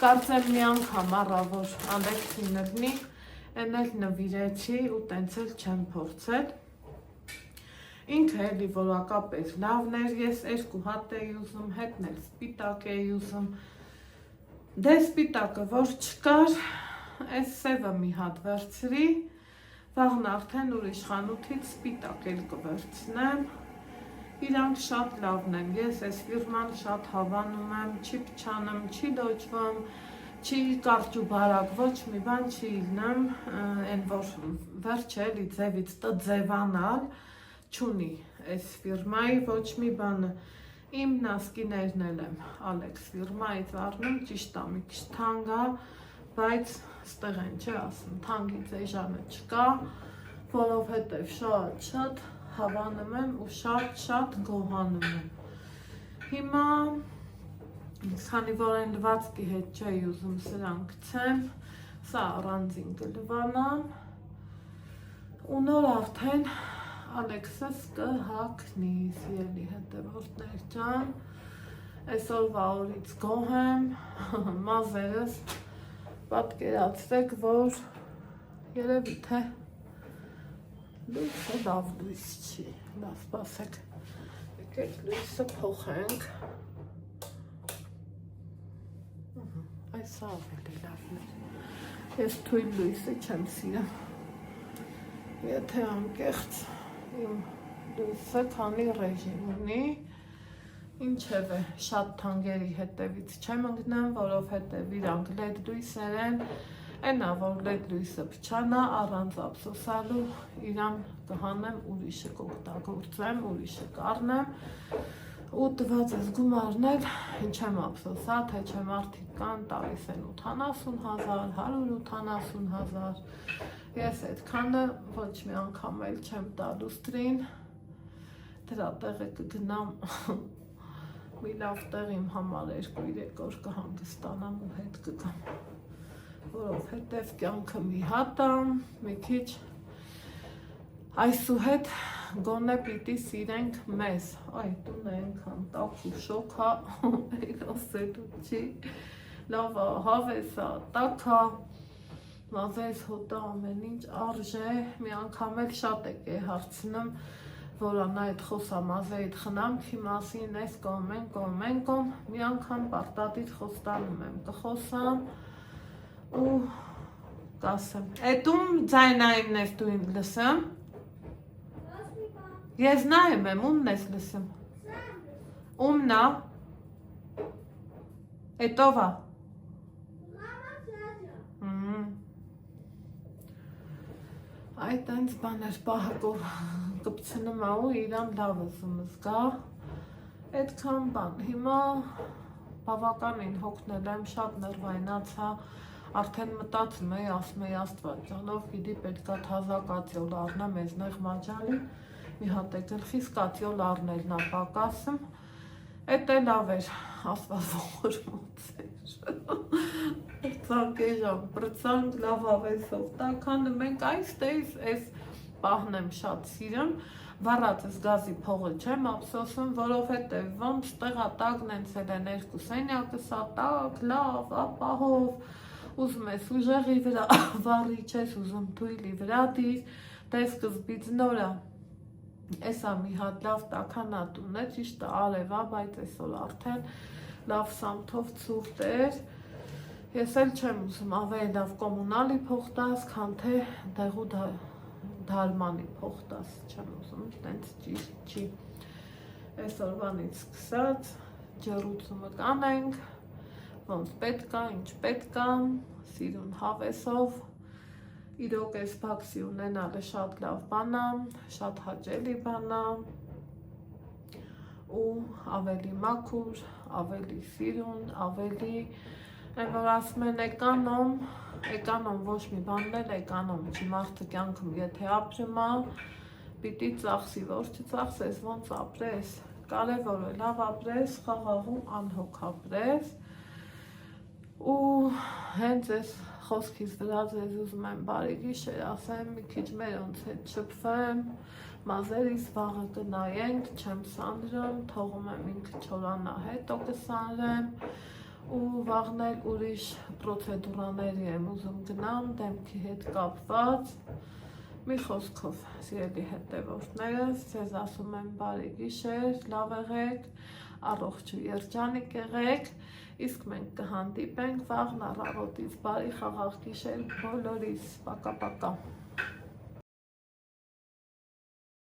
Կարծեմ մի անգամ առավոր Ալեքսին նրնի, են էլ նվիրեցի ու տենց էլ չեմ փորձել։ Ինքը էլի որակապես լավն էր, ես 2 հատ էի ուզում, հետն էլ սպիտակ էի ուզում, դե սպիտակը որ չկար, այս սևը մի հատ վերցրի, վաղն արդեն ուրիշ խանութից սպիտակ էլ կվերցնեմ, իրանք շատ լավն են, ես այս ֆիրման շատ հավանում եմ, չի փչանում, չի լոճվում, չի կարճ ու բարակ, ոչ մի բան չի իլնեմ, են որ վերջը էլի ձևից տձևանալ, չունի այս ֆիրմայի ոչ մի բանը, իմ նասկիներն էլ եմ Ալեքս ֆիրմայից առնում, ճիշտ է մի քիչ թանկ է, բայց ստեղ են չէ ասում, թանկից էժանը չկա, որովհետև շատ հավանում եմ ու շատ գոհանում եմ։ Հիմա, քանի որ այն լվացքի հետ չէի ուզում սրան գցեմ, սա առանձին կլվանամ, ու նոր արդեն Ալեքսս կհագնի, սիրելի հետևորդներ ջան, այսօրվա օրից գոհ եմ, մազերս պատկերացրեք, որ երևի թե լույսը լավ լույս չի, լավ սպասեք, եկեք լույսը փոխենք, այս ավելի լավն է, ես թույլ լույսը չեմ սիրում, եթե անկեղծ իմ լույսը քանի ռեժիմ ունի, ինչև է շատ թանգերի հետևից չեմ ընկնեմ, որովհետև իրանք լեդ լույսեր են, այնա որ լեդ լույսը փչանա առանց ափսոսալու իրան կհանեմ, ուրիշը կօգտագործեմ, ուրիշը կառնեմ ու տված ես գումարներ, չեմ ափսոսա, թե չէ մարդիկ կան տալիս են 80,000, 180,000, ես այդքանը ոչ մի անգամ էլ չեմ տա լուստրին, դրա տեղը կգնամ մի լավ տեղ իմ համար 2-3 օր կհանգստանամ ու հետ կգամ, որովհետև կյանքը մի հատ է, մի քիչ այսուհետ գոնե պիտի սիրենք մեզ, այ տունը ենքան տակ ու շոք հա, ասելու չի, լավ հավես հա, տակ հա, մազես հոտը ամեն ինչ արժե, մի անգամ էլ շատ եք է հարցնում, Որանա այդ խոսամազեիդ խնամքի մասին, այս կոմ, մի անգամ պարտադիր խոստանում եմ, կխոսամ ու կասեմ, էտում ձայնայինն ես դու ինձ լսեմ, ես նայում եմ, ումն ես լսեմ, ումնա, էտովա, այդ այնց բաներ պահը կոր կպցնում ու իրան լավ զում զգա, այդքան բան, հիմա բավականին հոգնել եմ, շատ ներվայնացա, արդեն մտածում էի, ասում էի Աստված ջանով, գիտի պետքա թազա կատյոլ առնեմ, ես նեղ մաջալի, մի հատ է գլխիս կատյոլ առնելն ա պակասում, էդ է լավ էր, Աստված ողորմոց էր, պրծանք լավ ավեսով, տաքանը մենք այս պահն եմ շատ սիրում, վառածս գազի փողը չեմ ափսոսում, որովհետև ոնց տեղա տակն ենցել են երկու սենյակը, սա տակ, լավ, ապահով, ուզում ես ուժեղի վրա վառի չես ուզում թույլի վրա դիր, դե սկզբից նորա, էսա մի հատ լավ տաքանատուն է, ճիշտ է արև է, բայց այսօր արդեն լավ սամթով ցուրտ էր, ես էլ չեմ ուզում ավելի լավ կոմունալի փող տաս, քան թե դեղու դալմանի փող տաս, չեմ ուզում, տենց ճիշտ չի, այսօրվանից սկսած ջրուցումը կանենք, ոնց պետքա, ինչ պետքա, սիրուն հավեսով, իրոք այս բաքսի ունենալը շատ լավ բան է, շատ հաճելի բան է ու ավելի մաքուր, ավելի սիրուն, ավելի այն որ ասում են էկանոմ ոչ մի բանն էլ էկանոմ չի, մարդը կյանքում եթե ապրում է, պիտի ծախսի, որ չծախսես, ոնց ապրես, կարևոր է լավ ապրես, խաղաղում անհոգ ապրես ու հենց այս խոսքից վրա ձեզ ուզում եմ բարի գիշեր ասեմ, մի քիչ մերոնց հետ շփվեմ, մազերիս վաղը կնայենք, չեմ սանրում, թողում եմ ինքը չորանա հետո կսանրեմ ու վաղն էլ ուրիշ պրոցեդուրաների եմ ուզում գնամ, դեմքի հետ կապված, մի խոսքով սիրելի հետևորդներս, ձեզ ասում եմ բարի գիշեր, լավ եղեք, առողջ ու երջանիկ եղեք, իսկ մենք կհանդիպենք վաղն առավոտից, բարի խաղաղ գիշեր բոլորիս, պակա-պակա։